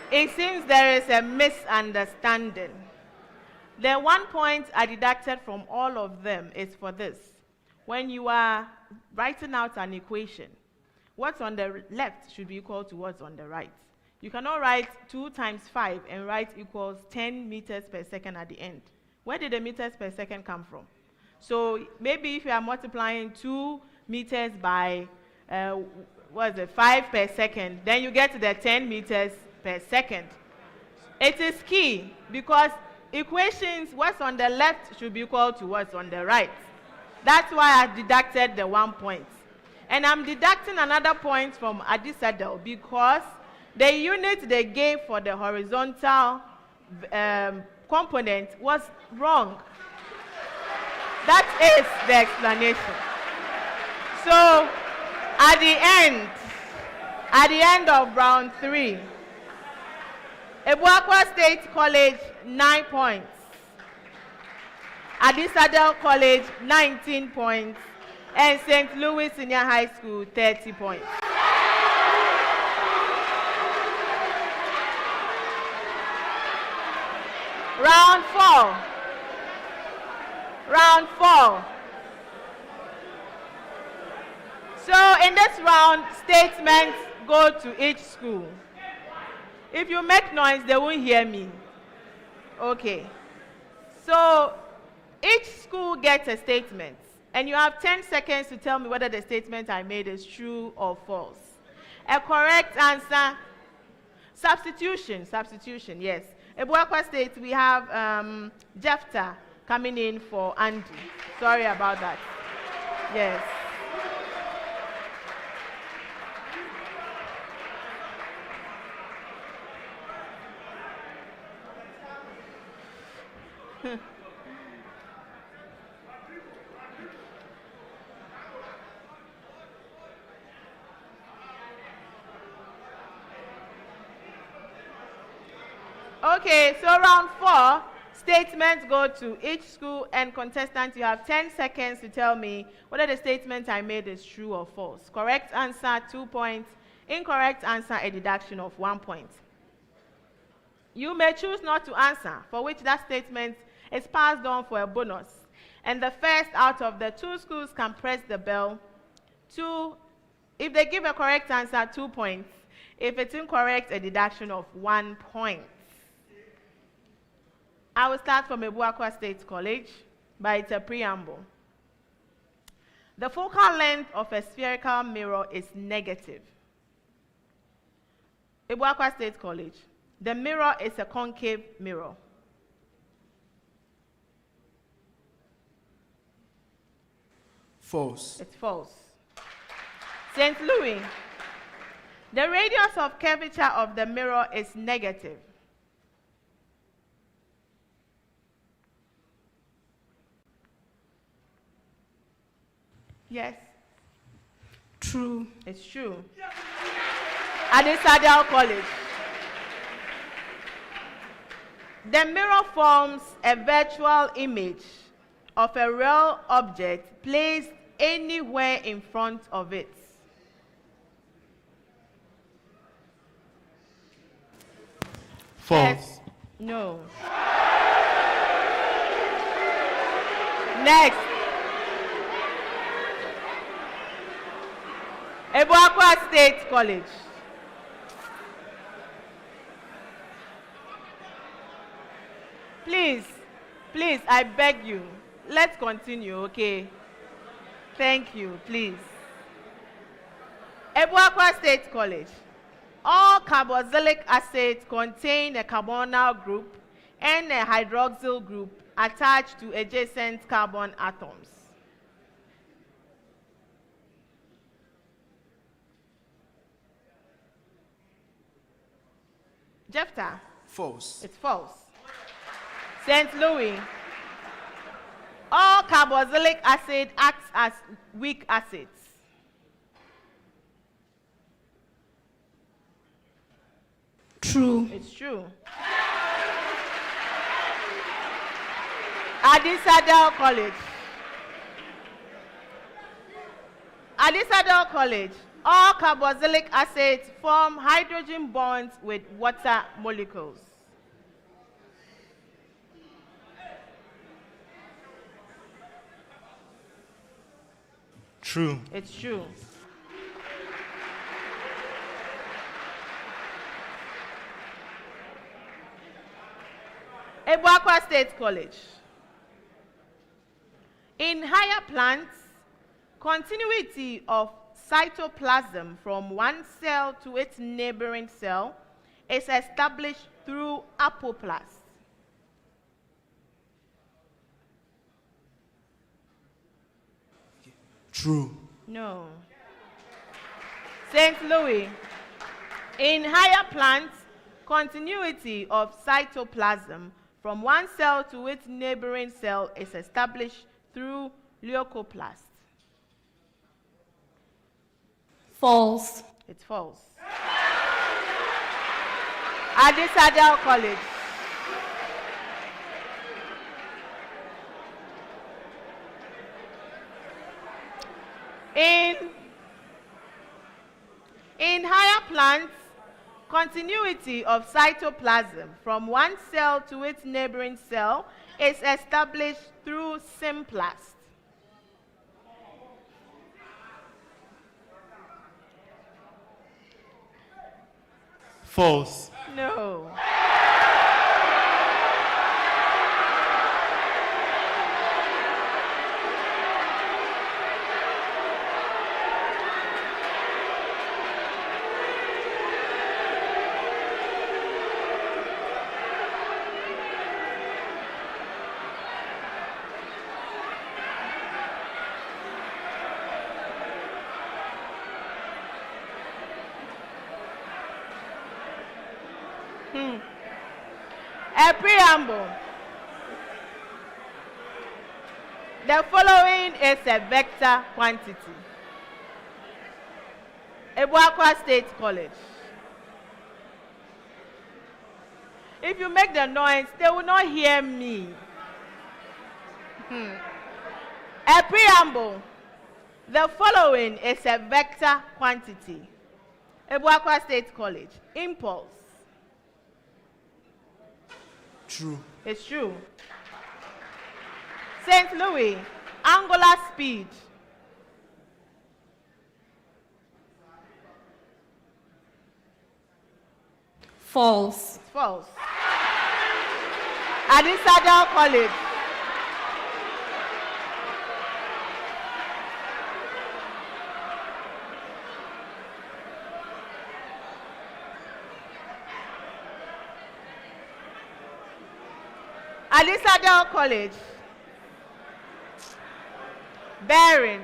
It seems there is a misunderstanding. The 1 point I deducted from all of them is for this. When you are writing out an equation, what's on the left should be equal to what's on the right. You cannot write 2 times 5 and write equals 10 meters per second at the end. Where did the meters per second come from? So maybe if you are multiplying 2 meters by 5 per second, then you get to the 10 meters per second. It is key because equations, what's on the left should be equal to what's on the right. That's why I deducted the 1 point. And I'm deducting another point from Adisadel because the unit they gave for the horizontal component was wrong. That is the explanation. So at the end of round 3, Abuakwa State College 9 points, Adisadel College 19 points, and St. Louis Senior High School 30 points. Round 4. So in this round, statements go to each school. If you make noise, they won't hear me. Okay. So each school gets a statement, and you have 10 seconds to tell me whether the statement I made is true or false. A correct answer, substitution, yes. Abuakwa State, we have Jefta coming in for Andy. Sorry about that. Yes. Okay, so round 4, statements go to each school, and contestants, you have 10 seconds to tell me whether the statement I made is true or false. Correct answer, 2 points. Incorrect answer, a deduction of 1 point. You may choose not to answer, for which that statement is passed on for a bonus. And the first out of the 2 schools can press the bell. If they give a correct answer, 2 points. If it's incorrect, a deduction of 1 point. I will start from Abuakwa State College, but it's a preamble. The focal length of a spherical mirror is negative. Abuakwa State College. The mirror is a concave mirror. False. It's false. St. Louis. The radius of curvature of the mirror is negative. Yes. True. It's true. Adisadel College. The mirror forms a virtual image of a real object placed anywhere in front of it. False. Yes. No. Next. Abuakwa State College. Please, I beg you, let's continue, okay? Thank you, please. Abuakwa State College. All carboxylic acids contain a carbonyl group and a hydroxyl group attached to adjacent carbon atoms. Jefta. False. It's false. St. Louis. All carboxylic acid acts as weak acids. True. It's true. Adisadel College. Adisadel College. All carboxylic acids form hydrogen bonds with water molecules. True. It's true. Abuakwa State College. In higher plants, continuity of cytoplasm from one cell to its neighboring cell is established through apoplast. True. No. St. Louis. In higher plants, continuity of cytoplasm from one cell to its neighboring cell is established through leucoplast. False. It's false. Adisadel College. In higher plants, continuity of cytoplasm from one cell to its neighboring cell is established through symplast. False. No. A preamble. The following is a vector quantity. Abuakwa State College. If you make the noise, they will not hear me. A preamble. The following is a vector quantity. Abuakwa State College. Impulse. True. It's true. St. Louis, angular speed. False. It's false. Adisadel College. Adisadel College. Bearing.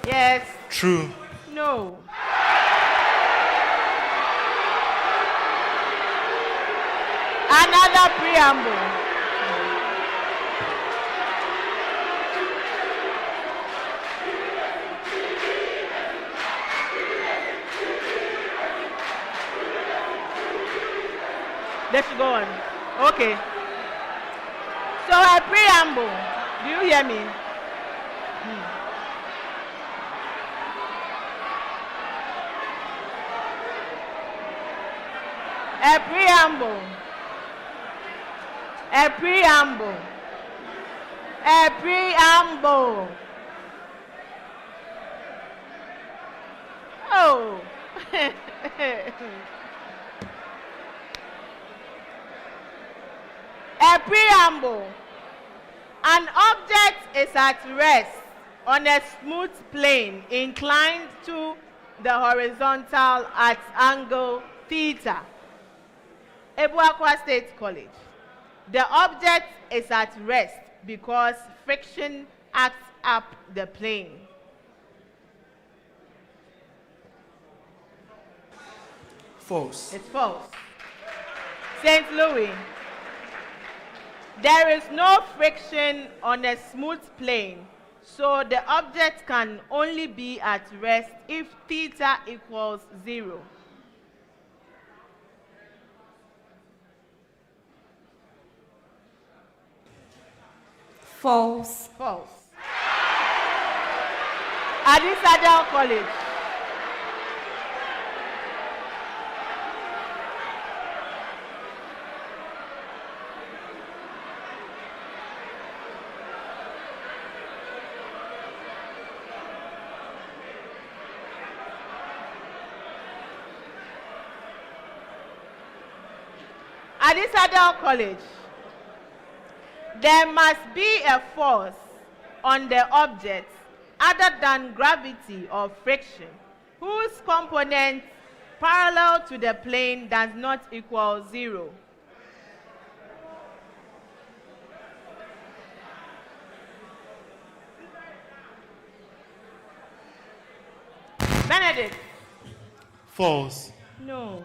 Yes. True. No. Another preamble. Let's go on. Okay. So a preamble. Do you hear me? A preamble. A preamble. A preamble. Oh. A preamble. An object is at rest on a smooth plane inclined to the horizontal at angle theta. Abuakwa State College. The object is at rest because friction acts up the plane. False. It's false. St. Louis. There is no friction on a smooth plane, so the object can only be at rest if theta equals 0. False. False. Adisadel College. Adisadel College. There must be a force on the object other than gravity or friction, whose component parallel to the plane does not equal 0. Benedict. False. No.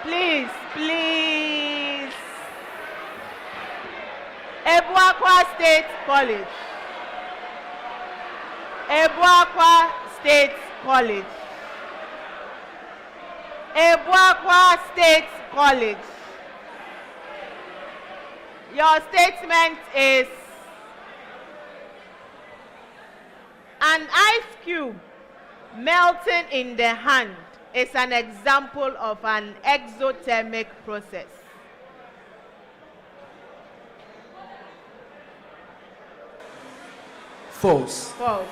Please, please. Abuakwa State College. Abuakwa State College. Abuakwa State College. Your statement is an ice cube melting in the hand is an example of an exothermic process. False. False.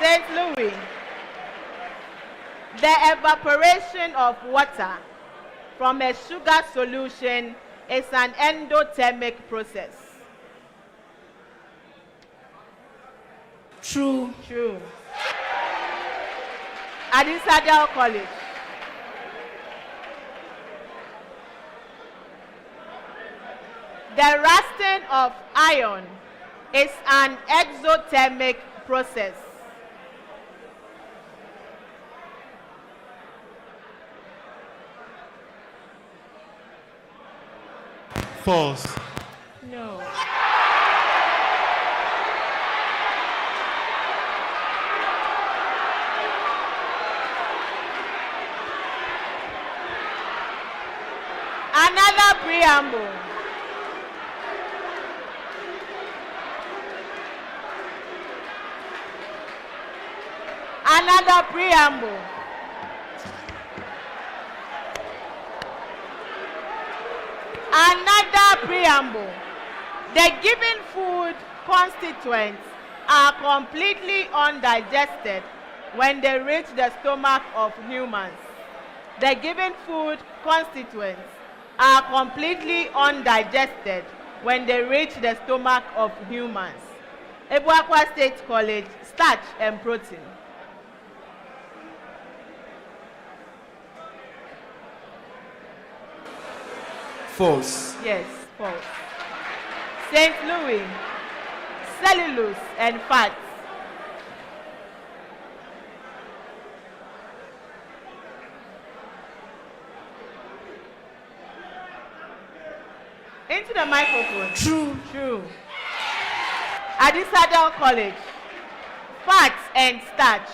St. Louis. The evaporation of water from a sugar solution is an endothermic process. True. True. Adisadel College. The rusting of iron is an exothermic process. False. No. Another preamble. Another preamble. Another preamble. The given food constituents are completely undigested when they reach the stomach of humans. The given food constituents are completely undigested when they reach the stomach of humans. Abuakwa State College, starch and protein. False. Yes, false. St. Louis, cellulose and fats. Into the microphone. True. True. Adisadel College, fats and starch.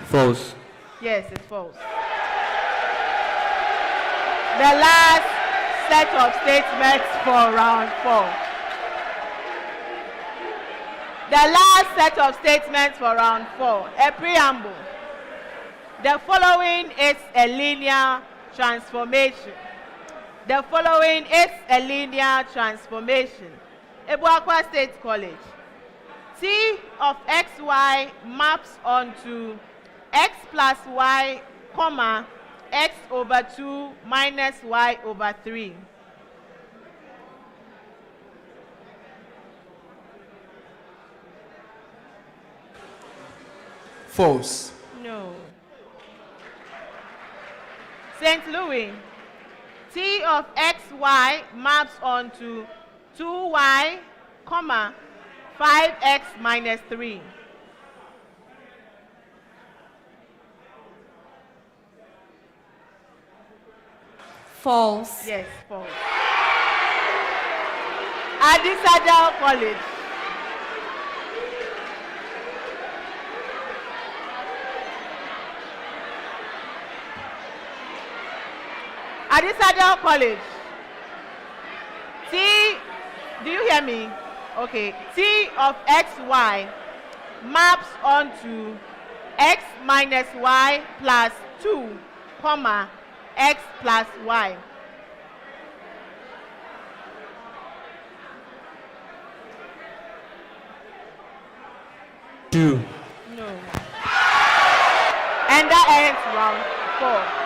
False. Yes, it's false. The last set of statements for round 4. The last set of statements for round 4. A preamble. The following is a linear transformation. The following is a linear transformation. Abuakwa State College. T of xy maps onto x plus y, comma, x over 2 minus y over 3. False. No. St. Louis. T of xy maps onto 2y, comma, 5x minus 3. False. Yes, false. Adisadel College. Adisadel College. T, do you hear me? Okay. T of xy maps onto x minus y plus 2, comma, x plus y. True. No. And that ends round 4.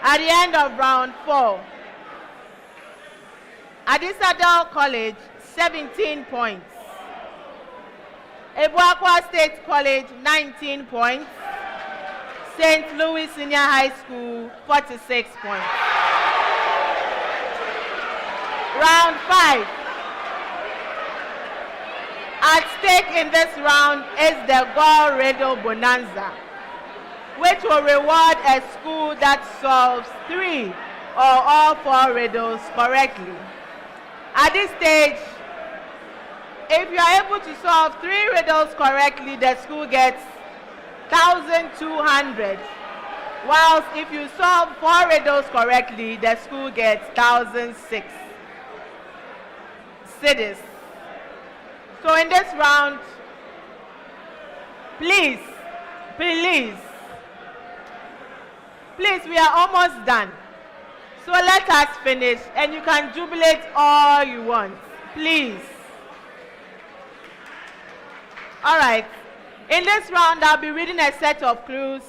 At the end of round 4, Adisadel College, 17 points. Abuakwa State College, 19 points. St. Louis Senior High School, 46 points. Round 5. At stake in this round is the Gold Riddle Bonanza, which will reward a school that solves 3 or all 4 riddles correctly. At this stage, if you are able to solve 3 riddles correctly, the school gets 1,200. Whilst if you solve 4 riddles correctly, the school gets 1,006 cedis. So in this round, please, we are almost done. So let us finish, and you can jubilate all you want. Please. All right. In this round, I'll be reading a set of clues,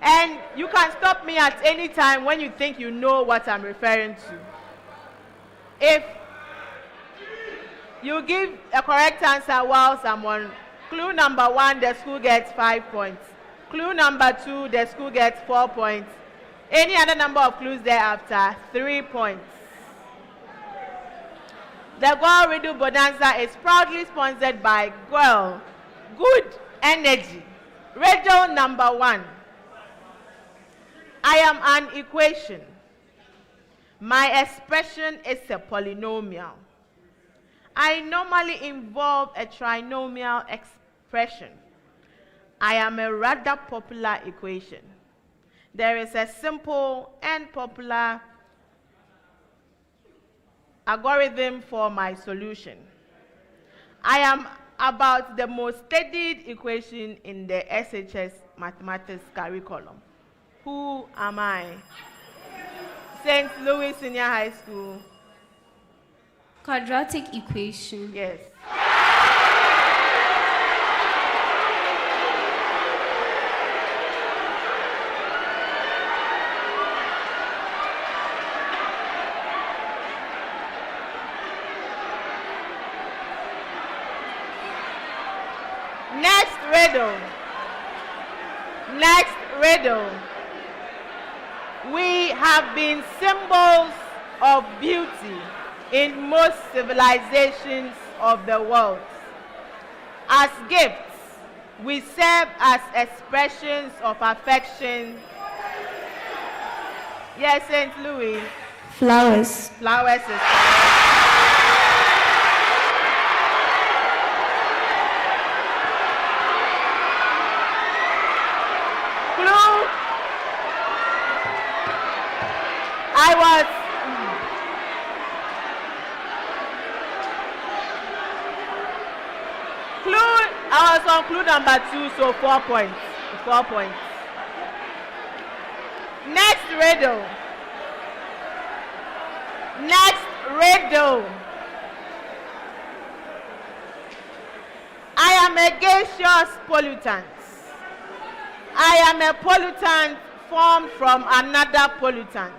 and you can stop me at any time when you think you know what I'm referring to. If you give a correct answer while someone, clue number 1, the school gets 5 points. Clue number 2, the school gets 4 points. Any other number of clues thereafter, 3 points. The Gold Riddle Bonanza is proudly sponsored by Gold Good Energy. Riddle number 1. I am an equation. My expression is a polynomial. I normally involve a trinomial expression. I am a rather popular equation. There is a simple and popular algorithm for my solution. I am about the most studied equation in the SHS mathematics curriculum. Who am I? St. Louis Senior High School. Quadratic equation. Yes. Next riddle. We have been symbols of beauty in most civilizations of the world. As gifts, we serve as expressions of affection. Yes, St. Louis. Flowers. Flowers is clue. I was on clue number 2, so 4 points. 4 points. Next riddle. I am a gaseous pollutant. I am a pollutant formed from another pollutant.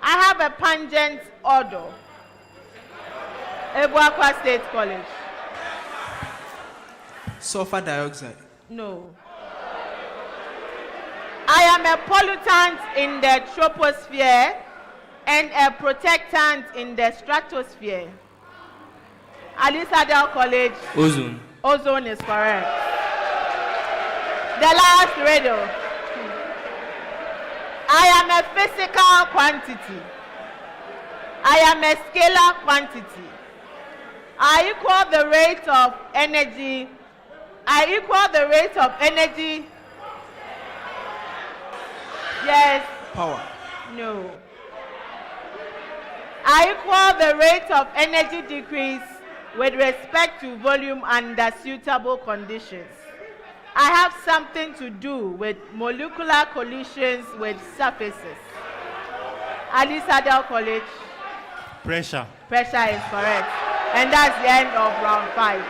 I have a pungent odor. Abuakwa State College. Sulfur dioxide. No. I am a pollutant in the troposphere and a protectant in the stratosphere. Adisadel College. Ozone. Ozone is correct. The last riddle. I am a physical quantity. I am a scalar quantity. I equal the rate of energy. Yes. Power. No. I equal the rate of energy decrease with respect to volume under suitable conditions. I have something to do with molecular collisions with surfaces. Adisadel College. Pressure. Pressure is correct. And that's the end of round 5.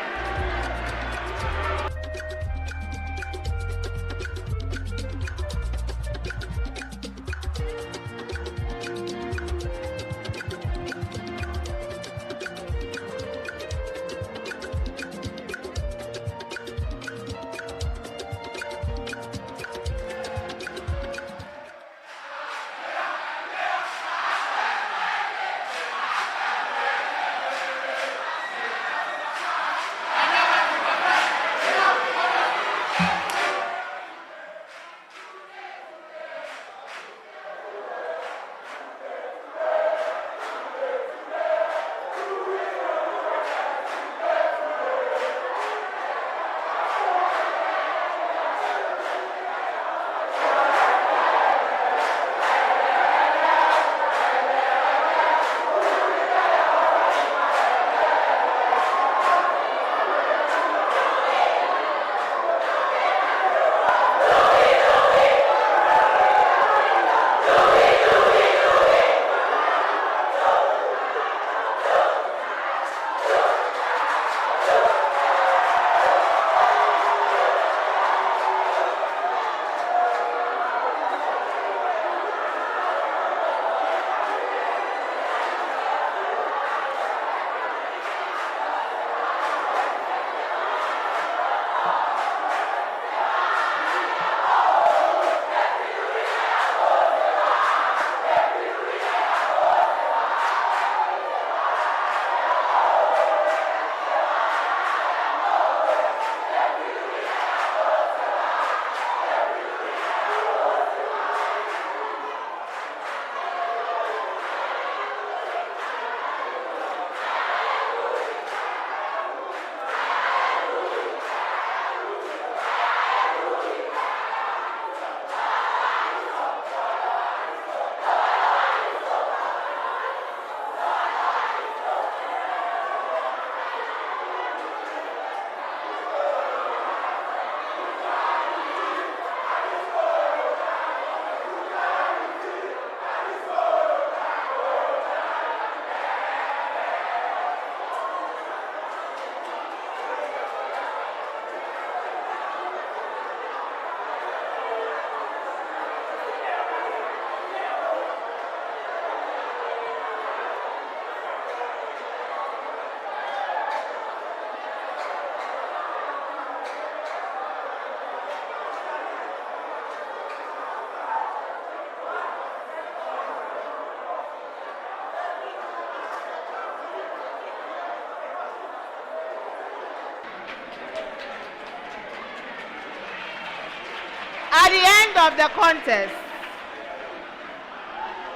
At the end of the contest,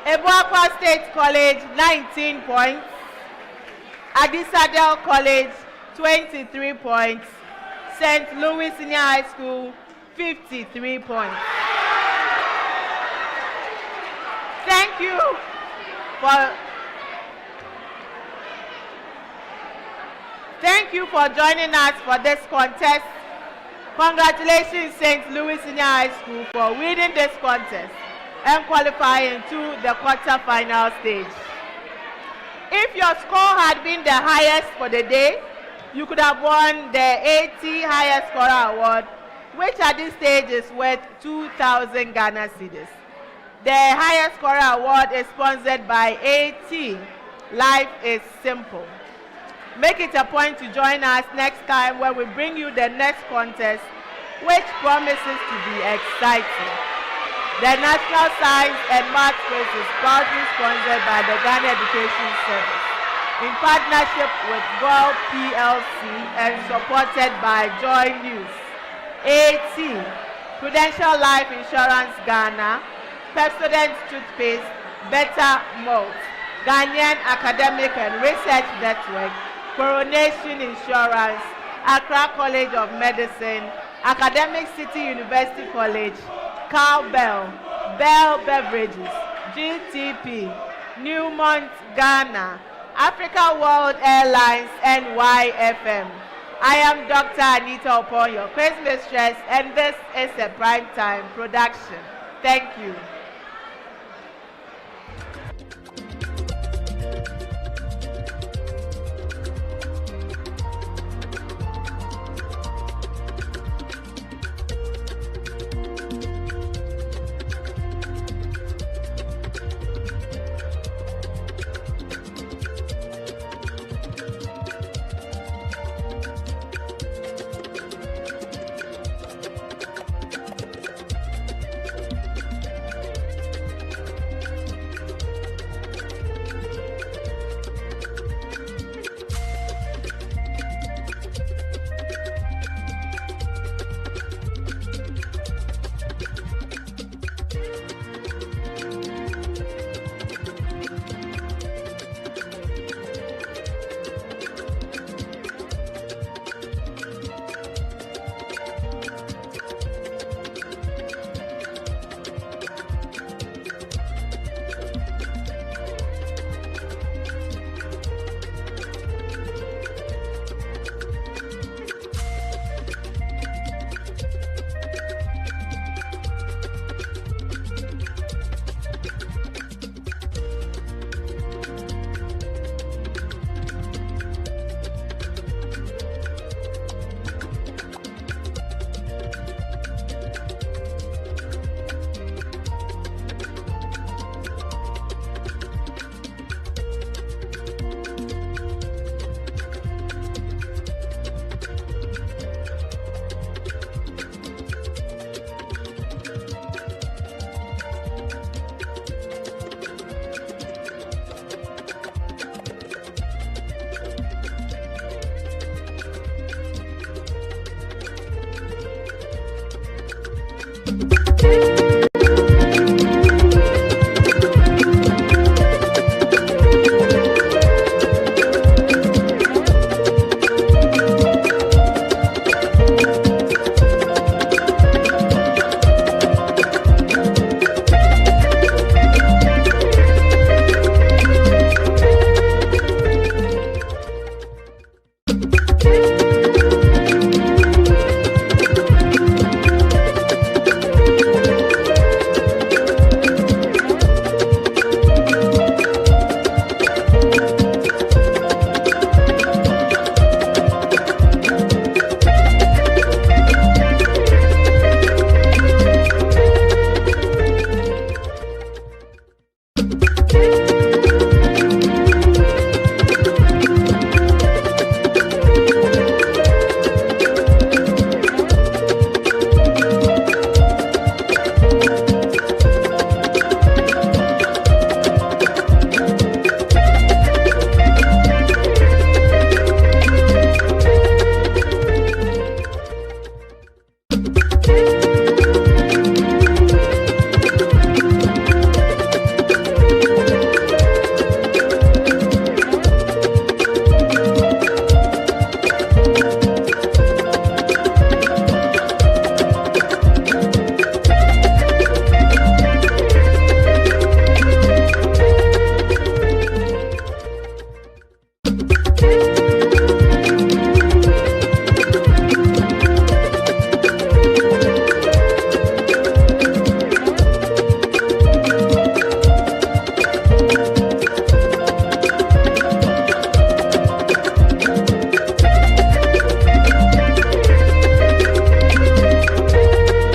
Abuakwa State College 19 points, Adisadel College 23 points, St. Louis Senior High School 53 points. Thank you for joining us for this contest. Congratulations, St. Louis Senior High School, for winning this contest and qualifying to the quarter-final stage. If your score had been the highest for the day, you could have won the 80 Highest Scorer Award, which at this stage is worth 2,000 Ghana cedis. The Highest Scorer Award is sponsored by AT. Life is simple. Make it a point to join us next time when we bring you the next contest, which promises to be exciting. The National Science and Math Quiz is proudly sponsored by the Ghana Education Service in partnership with World PLC and supported by Joy News, AT, Prudential Life Insurance Ghana, Pepsodent Toothpaste, Better Malt, Ghanaian Academic and Research Network, Coronation Insurance, Accra College of Medicine, Academic City University College, Cowbell, Bell Beverages, GTP, Newmont Ghana, Africa World Airlines NYFM. I am Dr. Anita Opon, your quiz mistress, and this is a primetime production. Thank you.